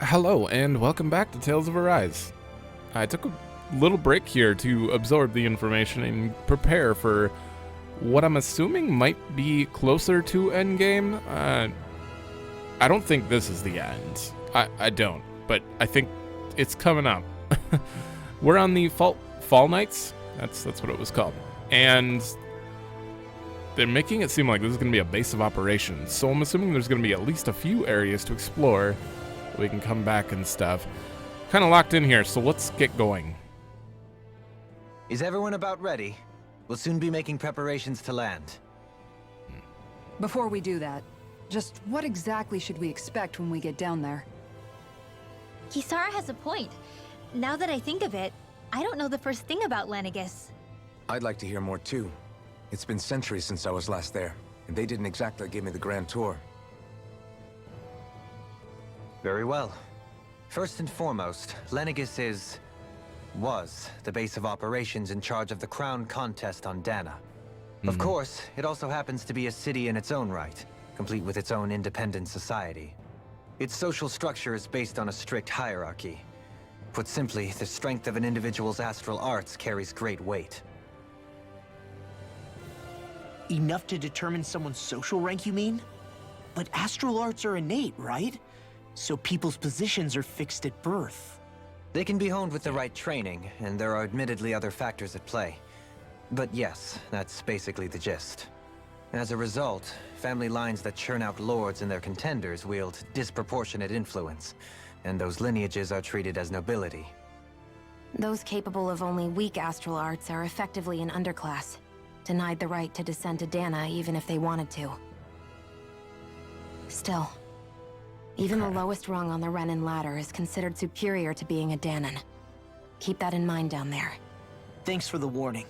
Hello and welcome back to Tales of Arise. I took a little break here to absorb the information and prepare for what I'm assuming might be closer to endgame. I don't think this is the end. I don't, but I think it's coming up. We're on the Fall Nights. That's what it was called. And they're making it seem like this is going to be a base of operations. So I'm assuming there's going to be at least a few areas to explore. We can come back and stuff. Kind of locked in here, so let's get going. Is everyone about ready? We'll soon be making preparations to land. Before we do that, just what exactly should we expect when we get down there? Kisara has a point. Now that I think of it, I don't know the first thing about Lenegis. I'd like to hear more too. It's been centuries since I was last there, and they didn't exactly give me the grand tour. Very well. First and foremost, Lenegis was the base of operations in charge of the crown contest on Dahna. Of course, it also happens to be a city in its own right, complete with its own independent society. Its social structure is based on a strict hierarchy. Put simply, the strength of an individual's astral arts carries great weight. Enough to determine someone's social rank, you mean? But astral arts are innate, right? So people's positions are fixed at birth. They can be honed with the right training, and there are admittedly other factors at play. But yes, that's basically the gist. As a result, family lines that churn out lords and their contenders wield disproportionate influence, and those lineages are treated as nobility. Those capable of only weak astral arts are effectively an underclass, denied the right to descend to Dahna even if they wanted to. Still, even the lowest rung on the Renan ladder is considered superior to being a Dahnan. Keep that in mind down there. Thanks for the warning.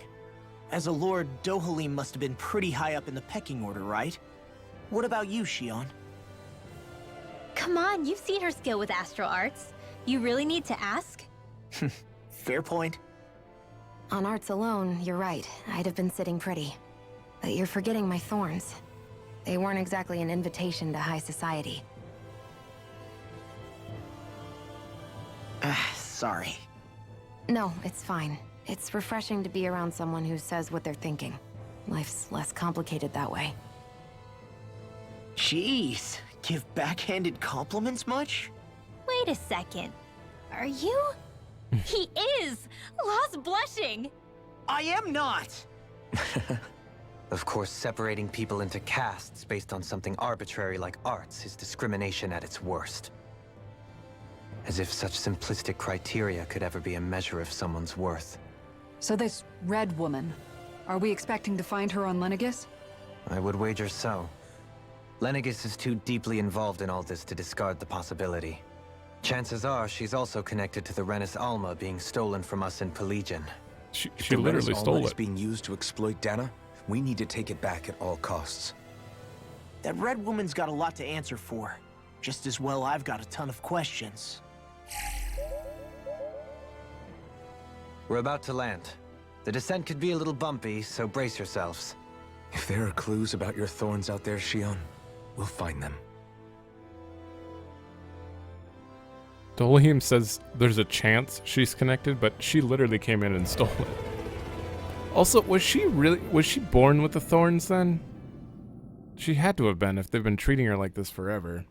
As a lord, Dohalim must have been pretty high up in the pecking order, right? What about you, Shionne? Come on, you've seen her skill with astral arts. You really need to ask? Fair point. On arts alone, you're right. I'd have been sitting pretty. But you're forgetting my thorns. They weren't exactly an invitation to high society. Sorry. No, it's fine. It's refreshing to be around someone who says what they're thinking. Life's less complicated that way. Jeez, give backhanded compliments much? Wait a second. Are you? He is! Lost blushing! I am not! Of course, separating people into castes based on something arbitrary like arts is discrimination at its worst. As if such simplistic criteria could ever be a measure of someone's worth. So this red woman, are we expecting to find her on Lenegis? I would wager so. Lenegis is too deeply involved in all this to discard the possibility. Chances are she's also connected to the Renis Alma being stolen from us in Pillaging. She literally stole Is it. being used to exploit Dahna. We need to take it back at all costs. That red woman's got a lot to answer for. Just as well I've got a ton of questions. We're about to land. The descent could be a little bumpy, so brace yourselves. If there are clues about your thorns out there, Shionne, we'll find them. Dohalim says there's a chance she's connected, but she literally came in and stole it. Also, was she born with the thorns then? She had to have been if they've been treating her like this forever.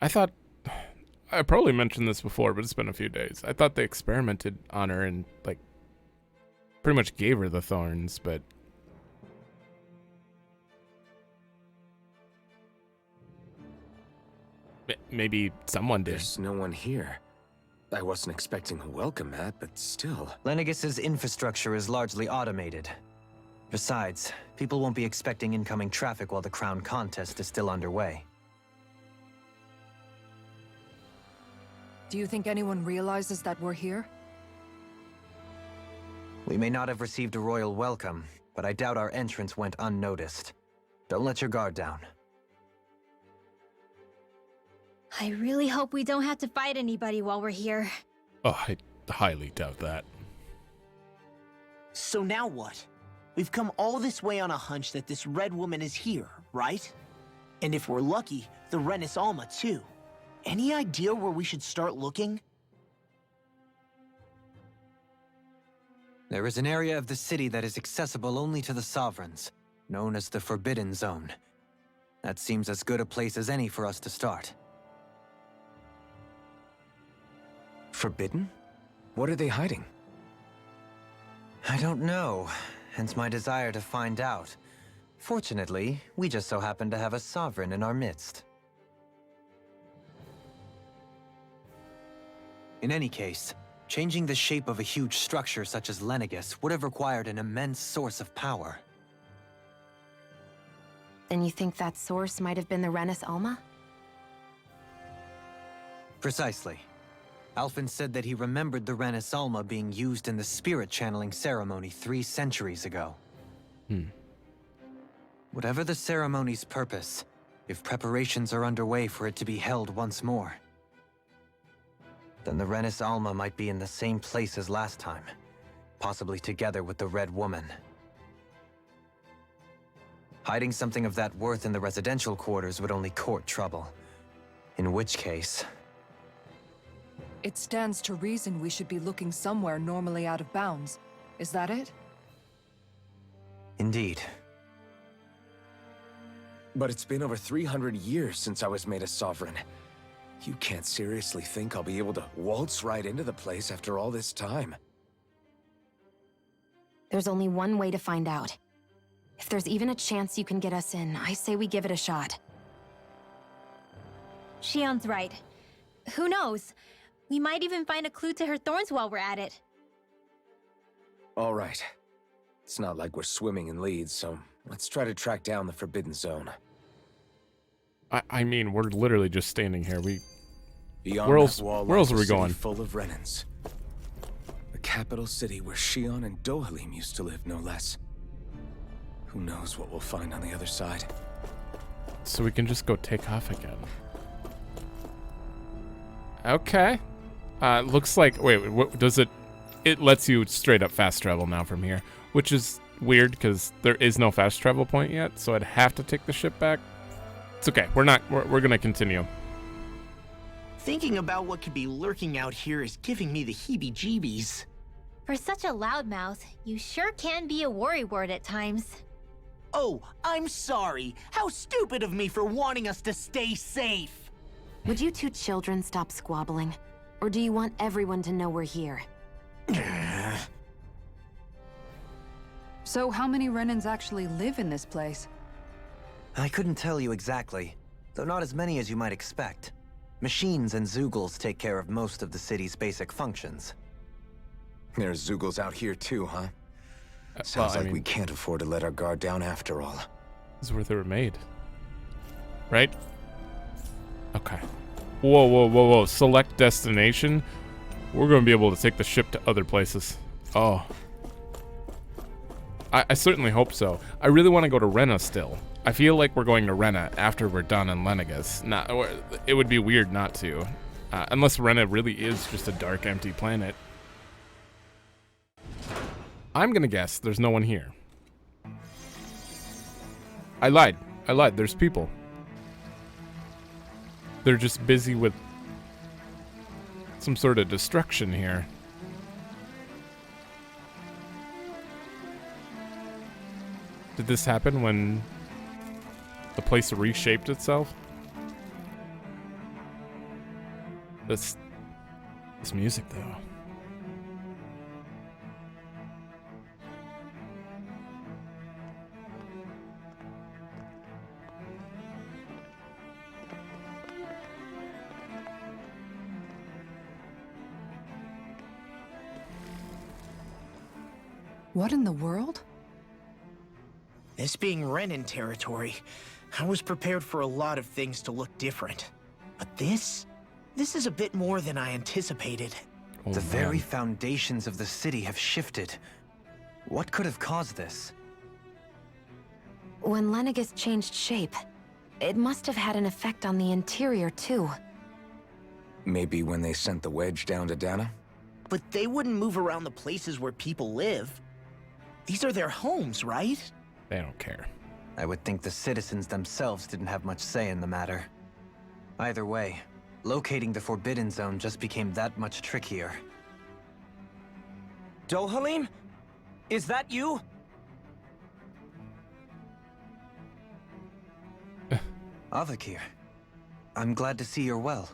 I probably mentioned this before, but it's been a few days. I thought they experimented on her and, like, pretty much gave her the thorns, but... Maybe someone did. There's no one here. I wasn't expecting a welcome mat, but still. Lenegis's infrastructure is largely automated. Besides, people won't be expecting incoming traffic while the crown contest is still underway. Do you think anyone realizes that we're here? We may not have received a royal welcome, but I doubt our entrance went unnoticed. Don't let your guard down. I really hope we don't have to fight anybody while we're here. Oh, I highly doubt that. So now what? We've come all this way on a hunch that this red woman is here, right? And if we're lucky, the Renis Alma too. Any idea where we should start looking? There is an area of the city that is accessible only to the Sovereigns, known as the Forbidden Zone. That seems as good a place as any for us to start. Forbidden? What are they hiding? I don't know, hence my desire to find out. Fortunately, we just so happen to have a Sovereign in our midst. In any case, changing the shape of a huge structure such as Lenegis would have required an immense source of power. Then you think that source might have been the Renis Alma? Precisely. Alphen said that he remembered the Renis Alma being used in the spirit channeling ceremony 3 centuries ago. Whatever the ceremony's purpose, if preparations are underway for it to be held once more, then the Renis Alma might be in the same place as last time, possibly together with the Red Woman. Hiding something of that worth in the residential quarters would only court trouble. In which case... It stands to reason we should be looking somewhere normally out of bounds. Is that it? Indeed. But it's been over 300 years since I was made a Sovereign. You can't seriously think I'll be able to waltz right into the place after all this time. There's only one way to find out. If there's even a chance you can get us in, I say we give it a shot. Shionne's right. Who knows? We might even find a clue to her thorns while we're at it. All right. It's not like we're swimming in leads, so let's try to track down the Forbidden Zone. I mean, we're literally just standing here. Beyond Where else- that wall where else lies are a we city going? full of Renans. The capital city where Shionne and Dohalim used to live, no less. Who knows what we'll find on the other side? So we can just go take off again. Okay. Looks like... Wait, what does it... It lets you straight up fast travel now from here, which is weird because there is no fast travel point yet, so I'd have to take the ship back. It's okay. We're gonna continue. Thinking about what could be lurking out here is giving me the heebie-jeebies. For such a loudmouth, you sure can be a worrywart at times. Oh, I'm sorry. How stupid of me for wanting us to stay safe. Would you two children stop squabbling? Or do you want everyone to know we're here? So how many Renans actually live in this place? I couldn't tell you exactly, though not as many as you might expect. Machines and Zeugles take care of most of the city's basic functions. There's Zeugles out here too, huh? Well, Sounds I like mean, we can't afford to let our guard down after all. this is where they were made. Right? Okay. Whoa, whoa, whoa, whoa. Select destination. We're going to be able to take the ship to other places. Oh. I certainly hope so. I really want to go to Rena still. I feel like we're going to Rena after we're done in Lenegis. It would be weird not to. Unless Rena really is just a dark, empty planet. I'm going to guess there's no one here. I lied. There's people. They're just busy with some sort of destruction here. Did this happen when the place reshaped itself? This music, though. What in the world? This being Renan territory, I was prepared for a lot of things to look different. But this is a bit more than I anticipated. Oh, The very man. foundations of the city have shifted. What could have caused this? When Lenegis changed shape, it must have had an effect on the interior too. Maybe when they sent the wedge down to Dahna? But they wouldn't move around the places where people live. These are their homes, right? They don't care. I would think the citizens themselves didn't have much say in the matter. Either way, locating the Forbidden Zone just became that much trickier. Dohalim? Is that you? Avakir, I'm glad to see you're well.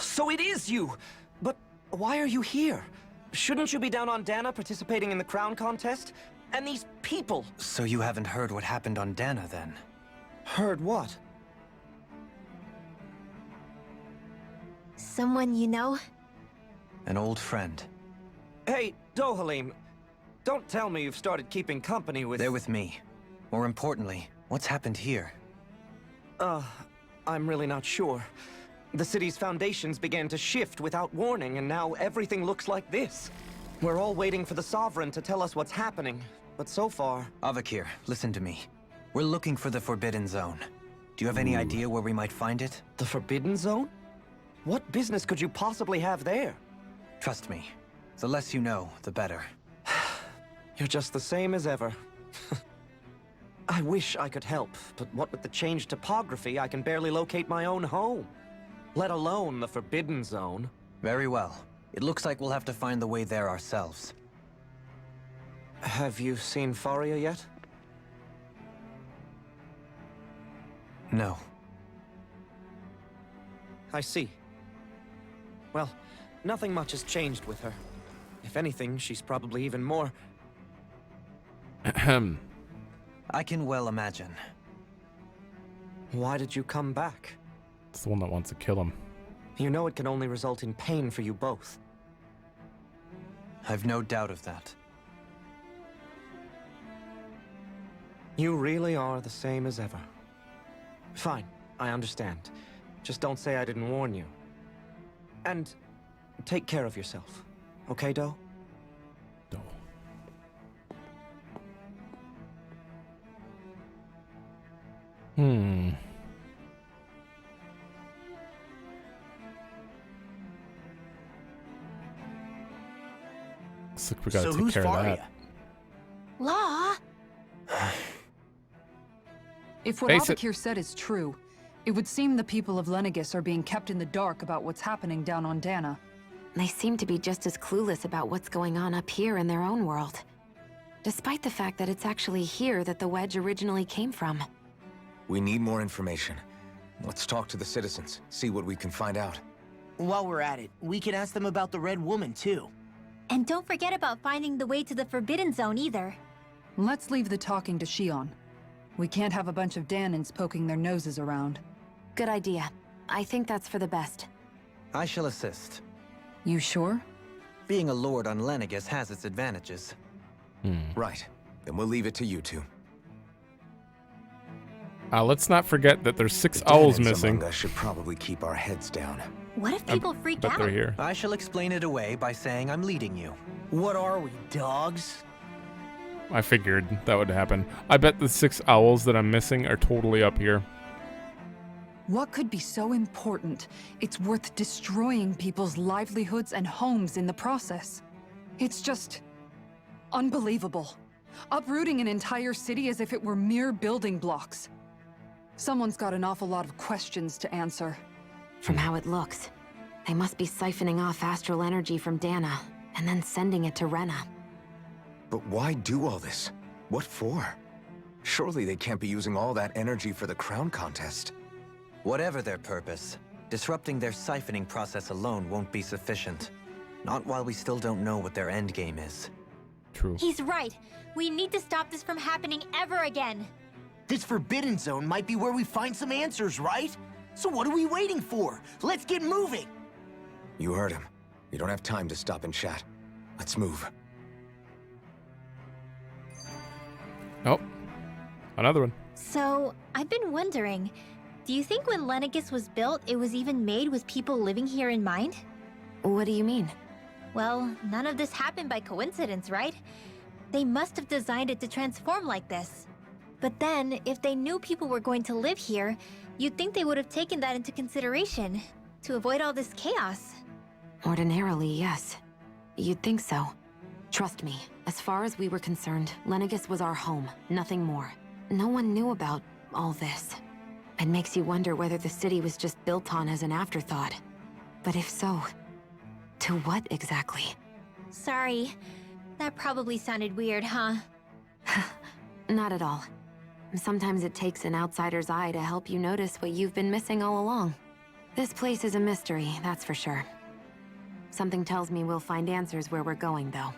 So it is you! But why are you here? Shouldn't you be down on Dahna participating in the crown contest? And these people! So you haven't heard what happened on Dahna, then? Heard what? Someone you know? An old friend. Hey, Dohalim, don't tell me you've started keeping company with... They're with me. More importantly, what's happened here? I'm really not sure. The city's foundations began to shift without warning, and now everything looks like this. We're all waiting for the Sovereign to tell us what's happening, but so far... Avakir, listen to me. We're looking for the Forbidden Zone. Do you have any idea where we might find it? The Forbidden Zone? What business could you possibly have there? Trust me. The less you know, the better. You're just the same as ever. I wish I could help, but what with the changed topography, I can barely locate my own home. Let alone the Forbidden Zone. Very well. It looks like we'll have to find the way there ourselves. Have you seen Fahria yet? No. I see. Well, nothing much has changed with her. If anything, she's probably even more... Ahem. I can well imagine. Why did you come back? It's the one that wants to kill him. You know it can only result in pain for you both. I've no doubt of that. You really are the same as ever. Fine, I understand. Just don't say I didn't warn you. And take care of yourself. Okay, Do? Do. Looks like we gotta take care of that. Law? If what Face it. Avakir said is true, it would seem the people of Lenegis are being kept in the dark about what's happening down on Dahna. They seem to be just as clueless about what's going on up here in their own world. Despite the fact that it's actually here that the wedge originally came from. We need more information. Let's talk to the citizens, see what we can find out. While we're at it, we can ask them about the Red Woman, too. And don't forget about finding the way to the Forbidden Zone either. Let's leave the talking to Shionne. We can't have a bunch of Dahnans poking their noses around. Good idea. I think that's for the best. I shall assist. You sure? Being a lord on Lenegis has its advantages. Right. Then we'll leave it to you two. Let's not forget that there's 6 owls Dahnans missing. among us should probably keep our heads down. What if people freak But out? they're here. I shall explain it away by saying I'm leading you. What are we, dogs? I figured that would happen. I bet the 6 owls that I'm missing are totally up here. What could be so important? It's worth destroying people's livelihoods and homes in the process. It's just... unbelievable. Uprooting an entire city as if it were mere building blocks. Someone's got an awful lot of questions to answer. From how it looks, they must be siphoning off astral energy from Dahna, and then sending it to Rena. But why do all this? What for? Surely they can't be using all that energy for the crown contest. Whatever their purpose, disrupting their siphoning process alone won't be sufficient. Not while we still don't know what their endgame is. True. He's right. We need to stop this from happening ever again. This Forbidden Zone might be where we find some answers, right? So what are we waiting for? Let's get moving! You heard him. We don't have time to stop and chat. Let's move. Oh, another one. So, I've been wondering, do you think when Lenegis was built, it was even made with people living here in mind? What do you mean? Well, none of this happened by coincidence, right? They must have designed it to transform like this. But then, if they knew people were going to live here, you'd think they would have taken that into consideration, to avoid all this chaos. Ordinarily, yes. You'd think so. Trust me, as far as we were concerned, Lenegis was our home, nothing more. No one knew about all this. It makes you wonder whether the city was just built on as an afterthought. But if so, to what exactly? Sorry. That probably sounded weird, huh? Not at all. Sometimes it takes an outsider's eye to help you notice what you've been missing all along. This place is a mystery, that's for sure. Something tells me we'll find answers where we're going, though.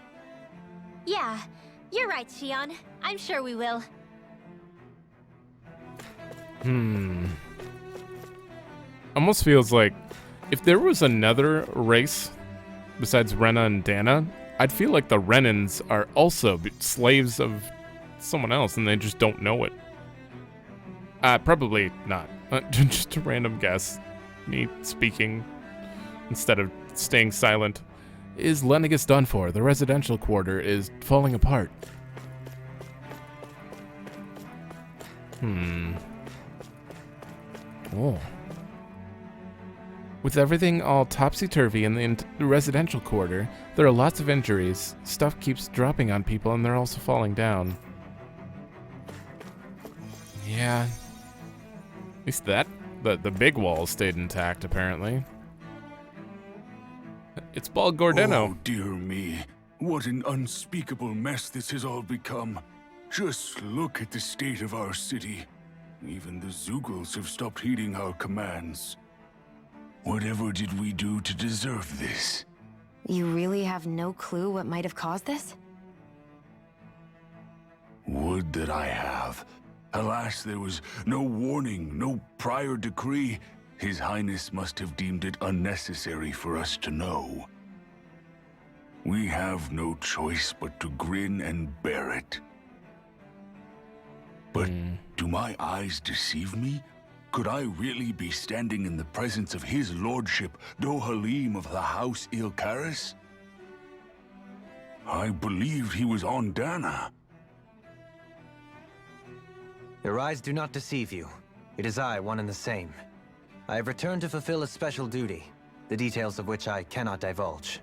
Yeah, you're right, Shionne. I'm sure we will. Almost feels like if there was another race besides Rena and Dahna, I'd feel like the Renans are also slaves of someone else and they just don't know it. Probably not. Just a random guess. Me speaking instead of staying silent. Is Lenegis done for? The residential quarter is falling apart. Oh. With everything all topsy-turvy in the residential quarter, there are lots of injuries. Stuff keeps dropping on people and they're also falling down. Yeah. At least the big wall stayed intact, apparently. It's Bal Gordeno. Oh, dear me. What an unspeakable mess this has all become. Just look at the state of our city. Even the Zeugles have stopped heeding our commands. Whatever did we do to deserve this? You really have no clue what might have caused this? Would that I have. Alas, there was no warning, no prior decree. His Highness must have deemed it unnecessary for us to know. We have no choice but to grin and bear it. But do my eyes deceive me? Could I really be standing in the presence of his lordship, Dohalim of the House Ilkaris? I believed he was on Dahna. Your eyes do not deceive you. It is I, one and the same. I have returned to fulfill a special duty, the details of which I cannot divulge.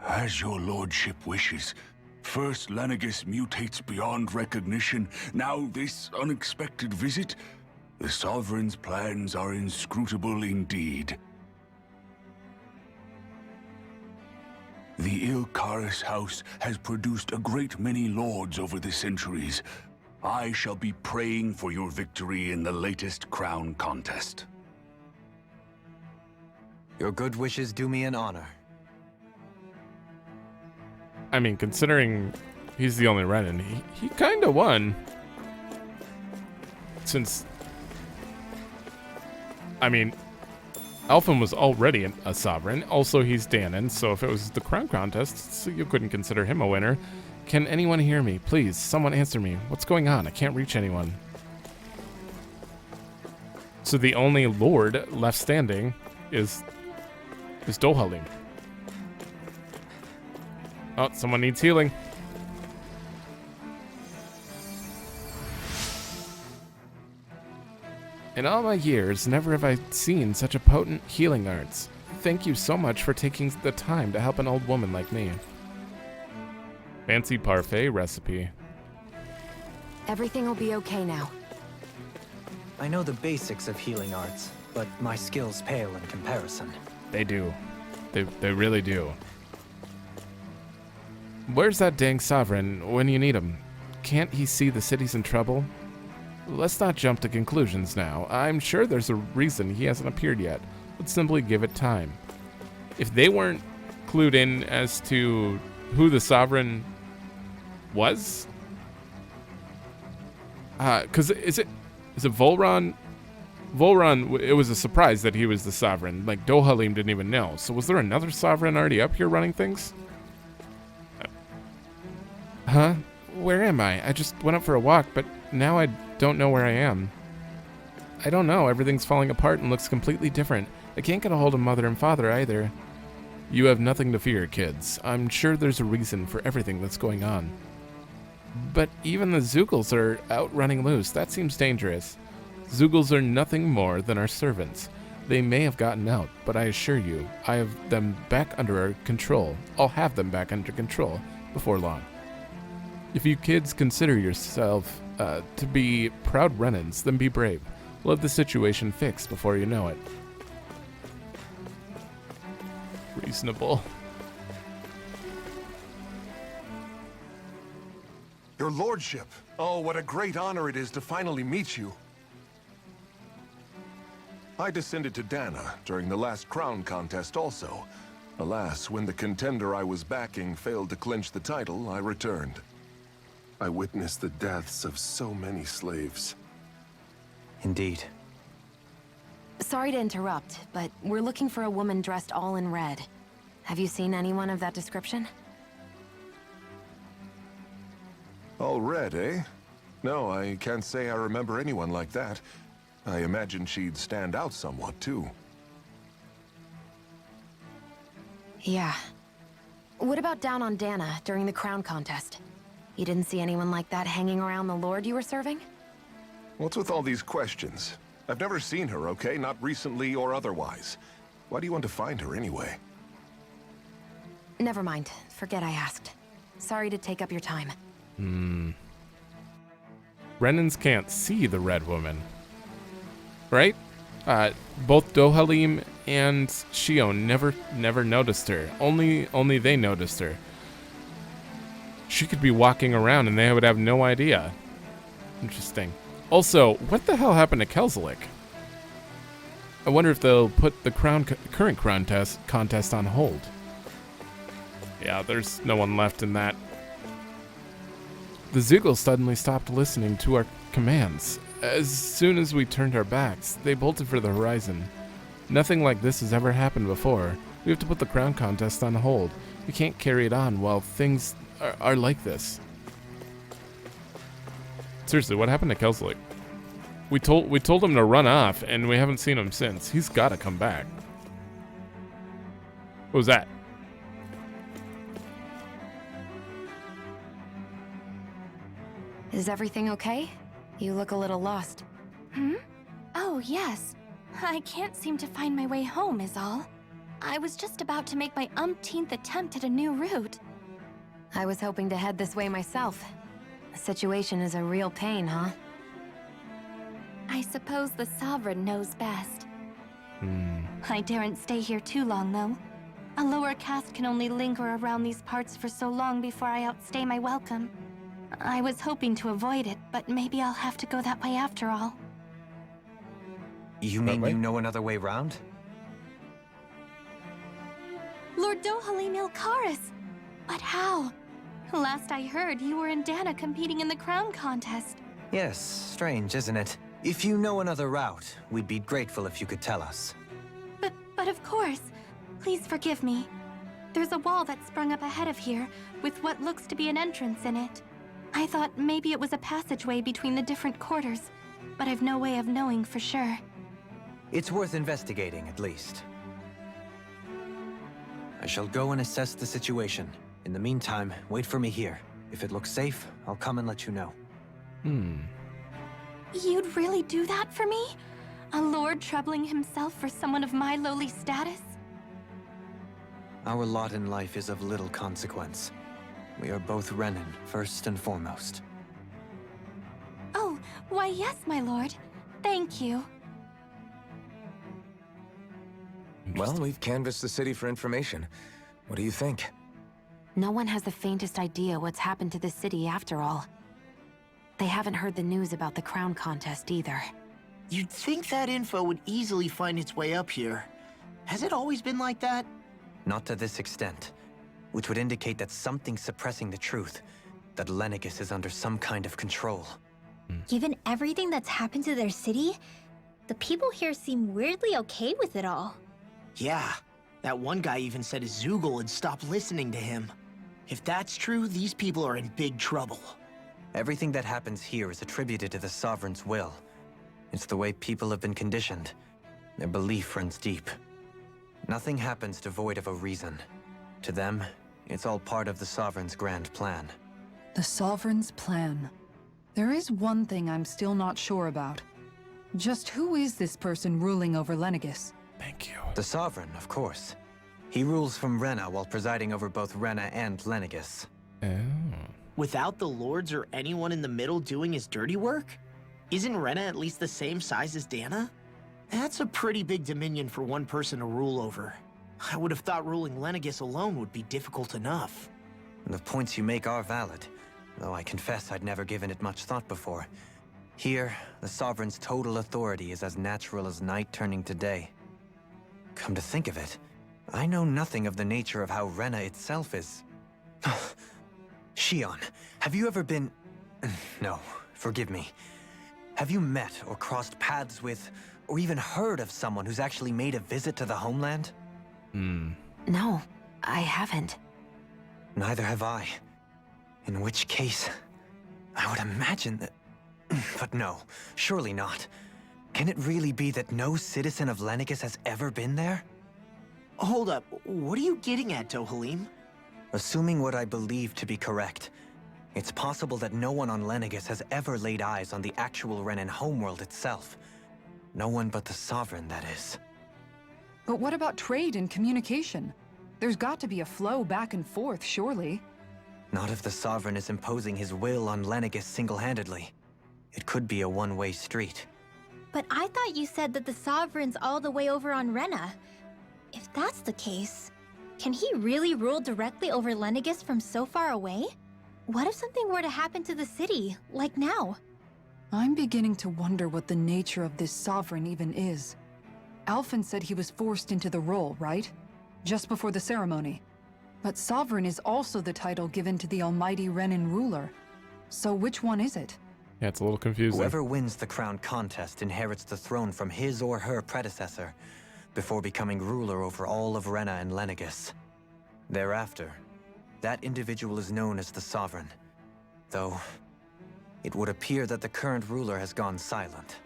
As your lordship wishes. First Lenegis mutates beyond recognition, now this unexpected visit. The Sovereign's plans are inscrutable indeed. The Ilkaris house has produced a great many lords over the centuries. I shall be praying for your victory in the latest crown contest. Your good wishes do me an honor. I mean, considering he's the only Renan, he kinda won. Since, I mean, Alphen was already a sovereign. Also, he's Dahnan, so if it was the crown contest, you couldn't consider him a winner. Can anyone hear me? Please, someone answer me. What's going on? I can't reach anyone. So the only lord left standing is Dohalim. Oh, someone needs healing. In all my years, never have I seen such a potent healing arts. Thank you so much for taking the time to help an old woman like me. Fancy parfait recipe. Everything will be okay now. I know the basics of healing arts, but my skills pale in comparison. They do. They really do. Where's that dang sovereign when you need him? Can't he see the city's in trouble? Let's not jump to conclusions now. I'm sure there's a reason he hasn't appeared yet. Let's simply give it time. If they weren't clued in as to who the sovereign was? Because is it Volron? Volron, it was a surprise that he was the sovereign. Like, Dohalim didn't even know. So was there another sovereign already up here running things? Huh? Where am I? I just went up for a walk, but now I don't know where I am. I don't know. Everything's falling apart and looks completely different. I can't get a hold of Mother and Father either. You have nothing to fear, kids. I'm sure there's a reason for everything that's going on. But even the Zeugles are out running loose. That seems dangerous. Zeugles are nothing more than our servants. They may have gotten out, but I assure you, I have them back under our control. I'll have them back under control before long. If you kids consider yourself to be proud Renans, then be brave. We'll have the situation fixed before you know it. Reasonable. Your lordship. Oh, what a great honor it is to finally meet you. I descended to Dahna during the last crown contest also. Alas, when the contender I was backing failed to clinch the title, I returned. I witnessed the deaths of so many slaves. Indeed. Sorry to interrupt, but we're looking for a woman dressed all in red. Have you seen anyone of that description? All red, eh? No, I can't say I remember anyone like that. I imagine she'd stand out somewhat, too. Yeah. What about down on Dahna during the crown contest? You didn't see anyone like that hanging around the lord you were serving? What's with all these questions? I've never seen her, okay? Not recently or otherwise. Why do you want to find her anyway? Never mind. Forget I asked. Sorry to take up your time. Renans can't see the red woman. Right? Both Dohalim and Shionne never noticed her. Only they noticed her. She could be walking around and they would have no idea. Interesting. Also, what the hell happened to Kelzelik? I wonder if they'll put the current crown contest on hold. Yeah, there's no one left in that. The Zeugles suddenly stopped listening to our commands. As soon as we turned our backs, they bolted for the horizon. Nothing like this has ever happened before. We have to put the crown contest on hold. We can't carry it on while things are like this. Seriously, what happened to Kelzelik? We told him to run off, and we haven't seen him since. He's got to come back. What was that? Is everything okay? You look a little lost. Oh, yes. I can't seem to find my way home, is all. I was just about to make my umpteenth attempt at a new route. I was hoping to head this way myself. The situation is a real pain, huh? I suppose the Sovereign knows best. I daren't stay here too long, though. A lower caste can only linger around these parts for so long before I outstay my welcome. I was hoping to avoid it, but maybe I'll have to go that way after all. You mean you know another way round? Lord Dohalim Ilkaris! But how? Last I heard, you were in Dahna competing in the crown contest. Yes, strange, isn't it? If you know another route, we'd be grateful if you could tell us. But of course. Please forgive me. There's a wall that sprung up ahead of here, with what looks to be an entrance in it. I thought maybe it was a passageway between the different quarters, but I've no way of knowing for sure. It's worth investigating, at least. I shall go and assess the situation. In the meantime, wait for me here. If it looks safe, I'll come and let you know. You'd really do that for me? A lord troubling himself for someone of my lowly status? Our lot in life is of little consequence. We are both Renan, first and foremost. Oh, why yes, my lord. Thank you. Well, we've canvassed the city for information. What do you think? No one has the faintest idea what's happened to the city after all. They haven't heard the news about the crown contest either. You'd think that info would easily find its way up here. Has it always been like that? Not to this extent, which would indicate that something's suppressing the truth, that Lenegis is under some kind of control. Given everything that's happened to their city, the people here seem weirdly okay with it all. Yeah, that one guy even said his Zeugl had stopped listening to him. If that's true, these people are in big trouble. Everything that happens here is attributed to the Sovereign's will. It's the way people have been conditioned. Their belief runs deep. Nothing happens devoid of a reason. To them, it's all part of the Sovereign's grand plan. The Sovereign's plan. There is one thing I'm still not sure about. Just who is this person ruling over Lenegis? Thank you. The Sovereign, of course. He rules from Rena while presiding over both Rena and Lenegis. Oh. Without the lords or anyone in the middle doing his dirty work? Isn't Rena at least the same size as Dahna? That's a pretty big dominion for one person to rule over. I would have thought ruling Lenegis alone would be difficult enough. The points you make are valid, though I confess I'd never given it much thought before. Here, the Sovereign's total authority is as natural as night turning to day. Come to think of it, I know nothing of the nature of how Rena itself is. Shionne, have you ever been... No, forgive me. Have you met or crossed paths with, or even heard of someone who's actually made a visit to the homeland? No, I haven't. Neither have I. In which case, I would imagine that... But no, surely not. Can it really be that no citizen of Lenegis has ever been there? Hold up, what are you getting at, Dohalim? Assuming what I believe to be correct, it's possible that no one on Lenegis has ever laid eyes on the actual Renan homeworld itself. No one but the Sovereign, that is. But what about trade and communication? There's got to be a flow back and forth, surely. Not if the Sovereign is imposing his will on Lenegis single-handedly. It could be a one-way street. But I thought you said that the Sovereign's all the way over on Rena. If that's the case, can he really rule directly over Lenegis from so far away? What if something were to happen to the city, like now? I'm beginning to wonder what the nature of this Sovereign even is. Alphen said he was forced into the role, right? Just before the ceremony. But Sovereign is also the title given to the almighty Renan ruler. So which one is it? Yeah, it's a little confusing. Whoever wins the crown contest inherits the throne from his or her predecessor, before becoming ruler over all of Rena and Lenegis. Thereafter, that individual is known as the Sovereign, though it would appear that the current ruler has gone silent.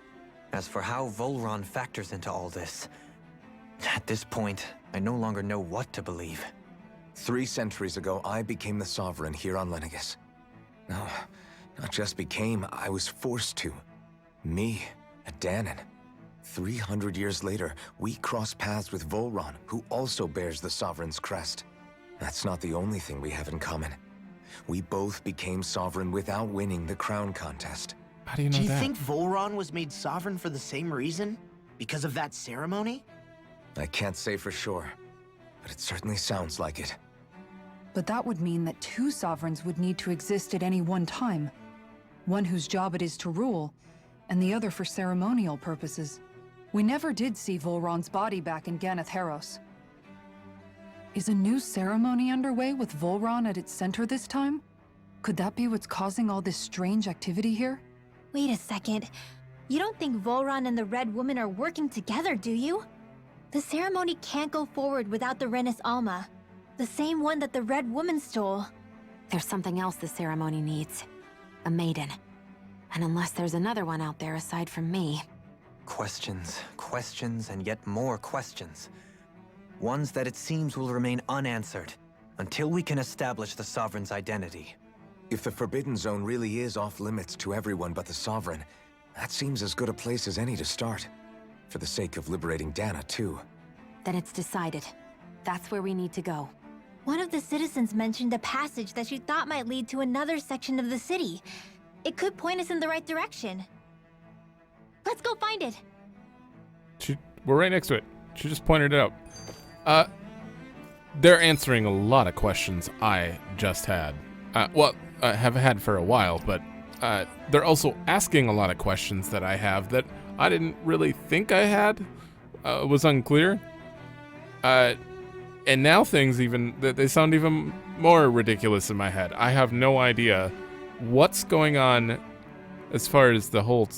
As for how Volron factors into all this, at this point, I no longer know what to believe. 3 centuries ago, I became the Sovereign here on Lenegis. No, not just became, I was forced to. Me, a Dahnan. 300 years later, we cross paths with Volron, who also bears the Sovereign's crest. That's not the only thing we have in common. We both became Sovereign without winning the crown contest. How do you know that? Do you think Volron was made Sovereign for the same reason? Because of that ceremony? I can't say for sure, but it certainly sounds like it. But that would mean that 2 Sovereigns would need to exist at any one time. One whose job it is to rule, and the other for ceremonial purposes. We never did see Volron's body back in Ganath Haros. Is a new ceremony underway with Volron at its center this time? Could that be what's causing all this strange activity here? Wait a second. You don't think Volron and the Red Woman are working together, do you? The ceremony can't go forward without the Renis Alma. The same one that the Red Woman stole. There's something else the ceremony needs. A maiden. And unless there's another one out there aside from me... Questions, questions, and yet more questions. Ones that it seems will remain unanswered, until we can establish the Sovereign's identity. If the Forbidden Zone really is off-limits to everyone but the Sovereign, that seems as good a place as any to start. For the sake of liberating Dahna, too. Then it's decided. That's where we need to go. One of the citizens mentioned a passage that she thought might lead to another section of the city. It could point us in the right direction. Let's go find it. We're right next to it. She just pointed it out. They're answering a lot of questions I just had. Well, I have had for a while, but they're also asking a lot of questions that I have that I didn't really think I had. Was unclear. And now things they sound even more ridiculous in my head. I have no idea what's going on as far as the whole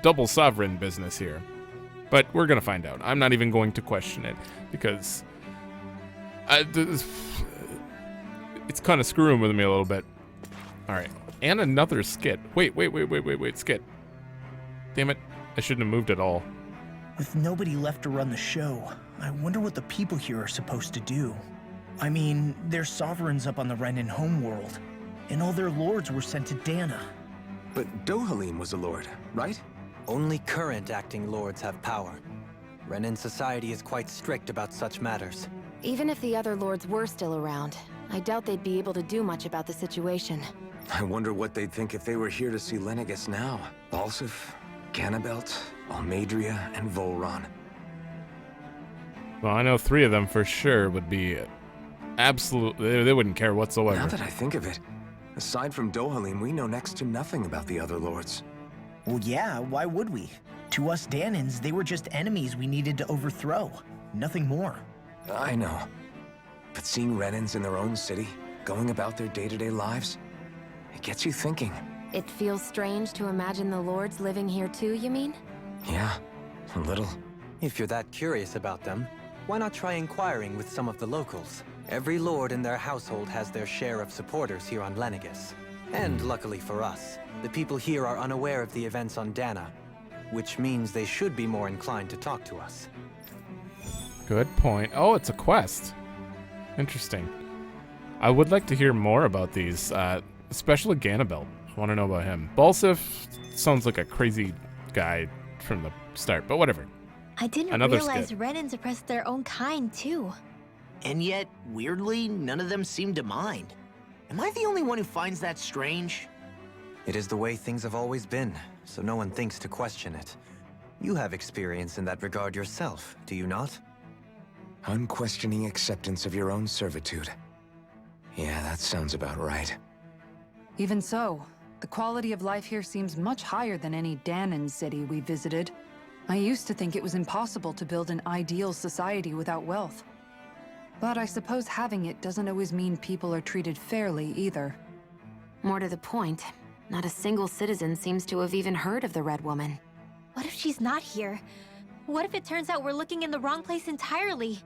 double sovereign business here. But we're gonna find out. I'm not even going to question it because it's kind of screwing with me a little bit. All right, and another skit. Wait, skit. Damn it, I shouldn't have moved at all. With nobody left to run the show, I wonder what the people here are supposed to do. I mean, there's sovereigns up on the Renan homeworld, and all their lords were sent to Dahna. But Dohalim was a lord, right? Only current acting lords have power. Renan society is quite strict about such matters. Even if the other lords were still around, I doubt they'd be able to do much about the situation. I wonder what they'd think if they were here to see Lenegis now. Balsif, Ganabelt, Almadria, and Volron. Well, I know 3 of them for sure would be absolutely... They wouldn't care whatsoever. Now that I think of it, aside from Dohalim, we know next to nothing about the other lords. Well, yeah, why would we? To us Dahnans, they were just enemies we needed to overthrow. Nothing more. I know. But seeing Renans in their own city, going about their day-to-day lives, it gets you thinking. It feels strange to imagine the lords living here too, you mean? Yeah, a little. If you're that curious about them, why not try inquiring with some of the locals? Every lord in their household has their share of supporters here on Lenegis. And luckily for us, the people here are unaware of the events on Dahna, which means they should be more inclined to talk to us. Good point. Oh, it's a quest. Interesting. I would like to hear more about these, especially Ganabelt. I want to know about him. Balsif sounds like a crazy guy from the start, but whatever. I didn't realize Renans oppressed their own kind, too. And yet, weirdly, none of them seem to mind. Am I the only one who finds that strange? It is the way things have always been, so no one thinks to question it. You have experience in that regard yourself, do you not? Unquestioning acceptance of your own servitude. Yeah, that sounds about right. Even so, the quality of life here seems much higher than any Dahnan city we visited. I used to think it was impossible to build an ideal society without wealth. But I suppose having it doesn't always mean people are treated fairly either. More to the point, not a single citizen seems to have even heard of the Red Woman. What if she's not here? What if it turns out we're looking in the wrong place entirely?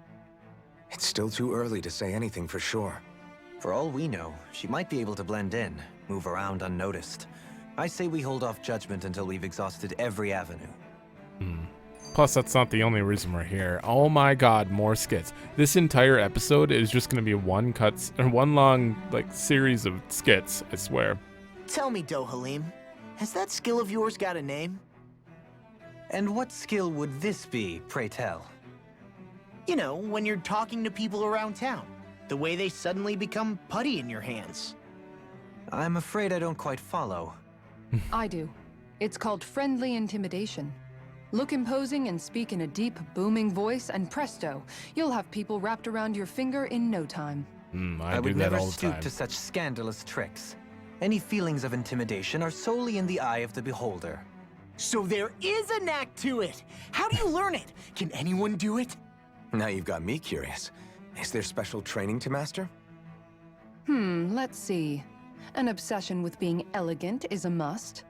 It's still too early to say anything for sure. For all we know, she might be able to blend in, move around unnoticed. I say we hold off judgment until we've exhausted every avenue. Plus, that's not the only reason we're here. Oh my god, more skits. This entire episode is just going to be one long, series of skits, I swear. Tell me, Dohalim, has that skill of yours got a name? And what skill would this be, pray tell? You know, when you're talking to people around town. The way they suddenly become putty in your hands. I'm afraid I don't quite follow. I do. It's called friendly intimidation. Look imposing and speak in a deep, booming voice, and presto, you'll have people wrapped around your finger in no time. I would never stoop to such scandalous tricks. Any feelings of intimidation are solely in the eye of the beholder. So there is a knack to it! How do you learn it? Can anyone do it? Now you've got me curious. Is there special training to master? Let's see. An obsession with being elegant is a must.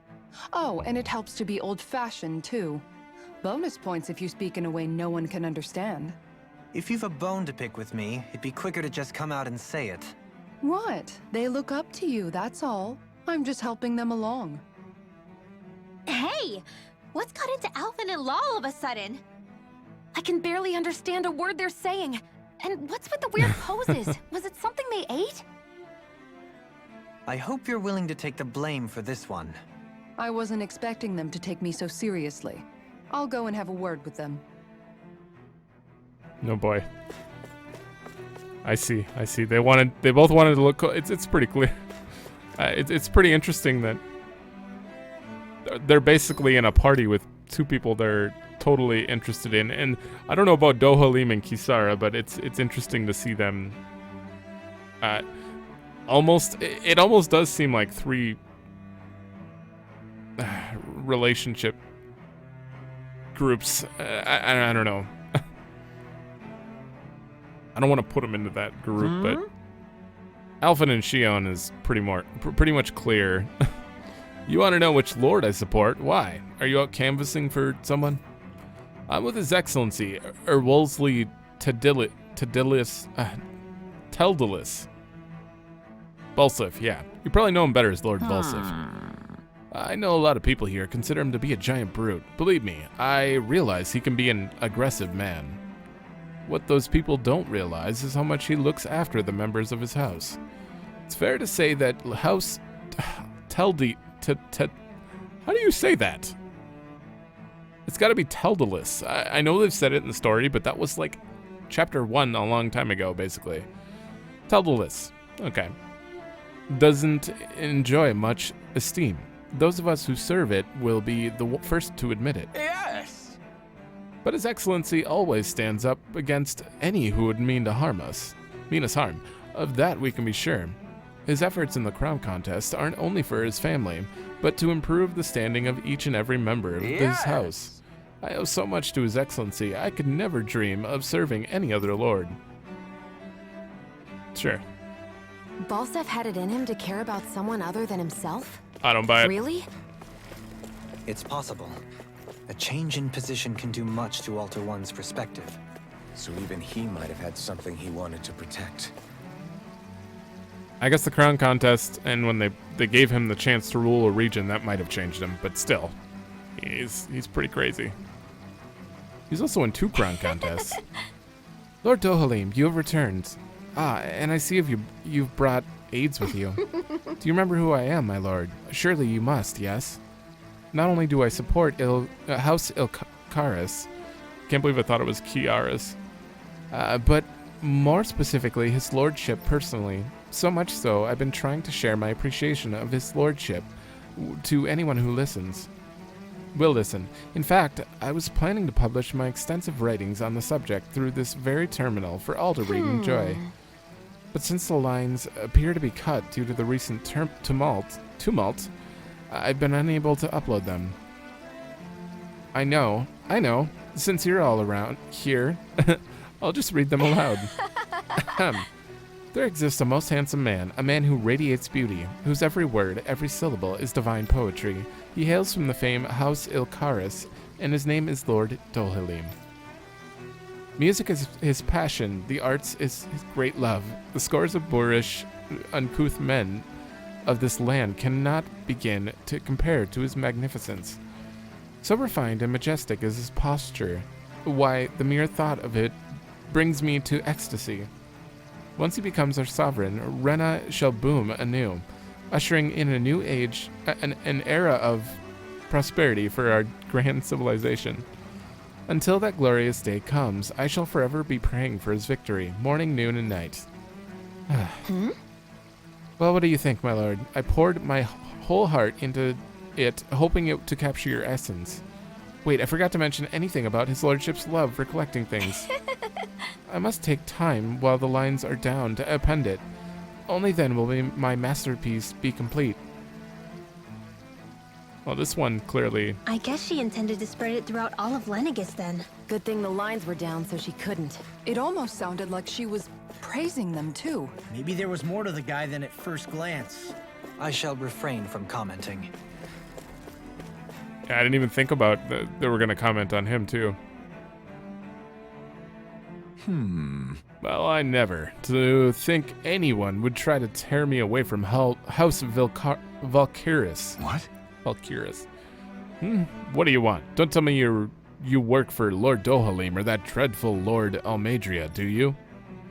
Oh, and it helps to be old-fashioned, too. Bonus points if you speak in a way no one can understand. If you've a bone to pick with me, it'd be quicker to just come out and say it. What? They look up to you, that's all. I'm just helping them along. Hey! What's got into Alphen and Law all of a sudden? I can barely understand a word they're saying. And what's with the weird poses? Was it something they ate? I hope you're willing to take the blame for this one. I wasn't expecting them to take me so seriously. I'll go and have a word with them. No boy. I see. They both wanted to look cool. It's pretty clear. It's pretty interesting that they're basically in a party with 2 people they're totally interested in. And I don't know about Dohalim and Kisara, but it's interesting to see them. It almost does seem like 3 relationship groups. I don't know. I don't want to put them into that group, but Alphen and Shionne is pretty much clear. You want to know which lord I support? Why? Are you out canvassing for someone? I'm with His Excellency, Wolseley Teldalis. Balsif, yeah. You probably know him better as Lord Balsif. I know a lot of people here consider him to be a giant brute. Believe me, I realize he can be an aggressive man. What those people don't realize is how much he looks after the members of his house. It's fair to say that House how do you say that? It's got to be Teldalis. I know they've said it in the story, but that was like chapter 1 a long time ago, basically. Teldalis. Okay. Doesn't enjoy much esteem. Those of us who serve it will be the first to admit it. Yes! But His Excellency always stands up against any who would mean us harm. Of that we can be sure. His efforts in the crown contest aren't only for his family, but to improve the standing of each and every member of this house. I owe so much to His Excellency, I could never dream of serving any other lord. Sure. Balsef had it in him to care about someone other than himself? I don't buy it. Really? It's possible. A change in position can do much to alter one's perspective. So even he might have had something he wanted to protect. I guess the crown contest, and when they gave him the chance to rule a region, that might have changed him, but still. He's pretty crazy. He's also in 2 crown contests. Lord Dohalim, you have returned. Ah, and I see you've brought aides with you. Do you remember who I am, my lord? Surely you must, yes? Not only do I support House Ilkaris, can't believe I thought it was Kiaris, but more specifically his lordship personally. So much so, I've been trying to share my appreciation of his lordship to anyone who listens. Will listen. In fact, I was planning to publish my extensive writings on the subject through this very terminal for all to read and enjoy. But since the lines appear to be cut due to the recent tumult, I've been unable to upload them. I know. Since you're all around here, I'll just read them aloud. There exists a most handsome man, a man who radiates beauty, whose every word, every syllable is divine poetry. He hails from the famed House Ilkaris, and his name is Lord Dohalim. Music is his passion, the arts is his great love. The scores of boorish, uncouth men of this land cannot begin to compare to his magnificence. So refined and majestic is his posture. Why, the mere thought of it brings me to ecstasy. Once he becomes our sovereign, Rena shall boom anew, ushering in a new age, an era of prosperity for our grand civilization. Until that glorious day comes, I shall forever be praying for his victory, morning, noon, and night. Well, what do you think, my lord? I poured my whole heart into it, hoping it to capture your essence. Wait, I forgot to mention anything about his lordship's love for collecting things. I must take time while the lines are down to append it. Only then will my masterpiece be complete. Well, this one clearly... I guess she intended to spread it throughout all of Lenegis then. Good thing the lines were down so she couldn't. It almost sounded like she was praising them too. Maybe there was more to the guy than at first glance. I shall refrain from commenting. Yeah, I didn't even think about that they were going to comment on him, too. Well, I never. To think anyone would try to tear me away from House Valkyris. What? Valkyris. What do you want? Don't tell me you work for Lord Dohalim or that dreadful Lord Almadria, do you?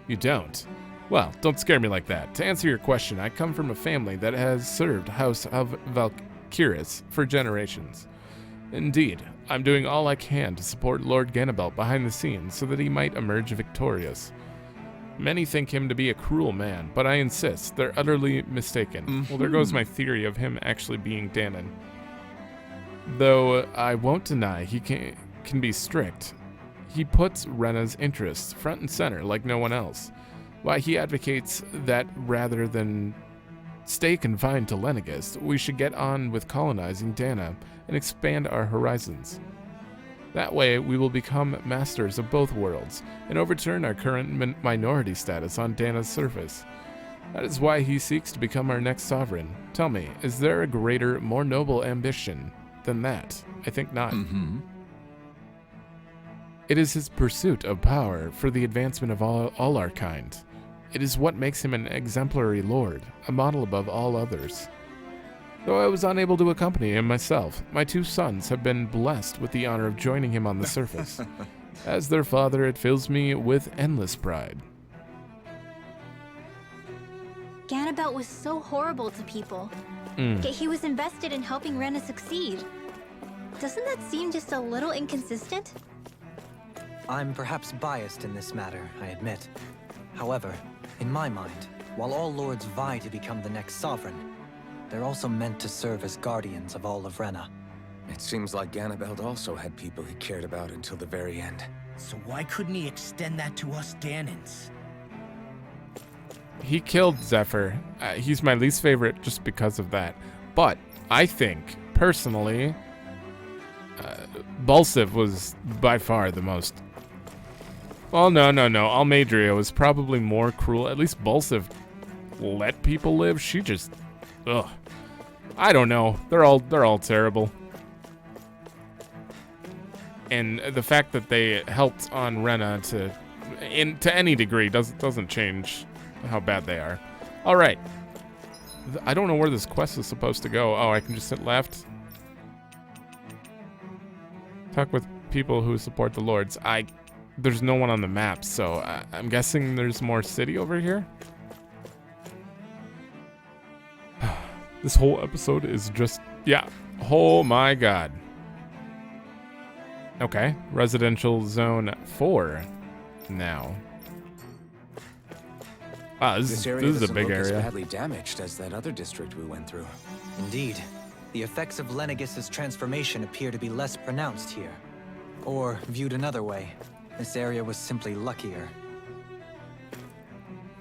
You don't. Well, don't scare me like that. To answer your question, I come from a family that has served House of Valkyris for generations. Indeed, I'm doing all I can to support Lord Ganabelt behind the scenes so that he might emerge victorious. Many think him to be a cruel man, but I insist they're utterly mistaken. Well, there goes my theory of him actually being Dahna. Though I won't deny he can be strict. He puts Rena's interests front and center like no one else. Why, he advocates that rather than stay confined to Lenegis, we should get on with colonizing Dahna and expand our horizons. That way, we will become masters of both worlds and overturn our current minority status on Dahna's surface. That is why he seeks to become our next sovereign. Tell me, is there a greater, more noble ambition than that? I think not. It is his pursuit of power for the advancement of all our kind. It is what makes him an exemplary lord, a model above all others. Though I was unable to accompany him myself, my 2 sons have been blessed with the honor of joining him on the surface. As their father, it fills me with endless pride. Ganabelt was so horrible to people. Yet he was invested in helping Rena succeed. Doesn't that seem just a little inconsistent? I'm perhaps biased in this matter, I admit. However, in my mind, while all lords vie to become the next sovereign, they're also meant to serve as guardians of all of Rena. It seems like Ganabeld also had people he cared about until the very end. So why couldn't he extend that to us Dahnans? He killed Zephyr. He's my least favorite just because of that. But I think, personally, Balsiv was by far the most... Well, no. Almeidrea was probably more cruel. At least Balsiv let people live. She just... Ugh. I don't know. They're all terrible. And the fact that they helped on Rena to any degree doesn't change how bad they are. All right. I don't know where this quest is supposed to go. Oh, I can just hit left. Talk with people who support the lords. There's no one on the map, so I'm guessing there's more city over here. This whole episode is just, yeah. Oh my god. Okay, residential zone 4 now. This is a big area. As badly damaged as that other district we went through. Indeed. The effects of Lenegis' transformation appear to be less pronounced here. Or, viewed another way, this area was simply luckier.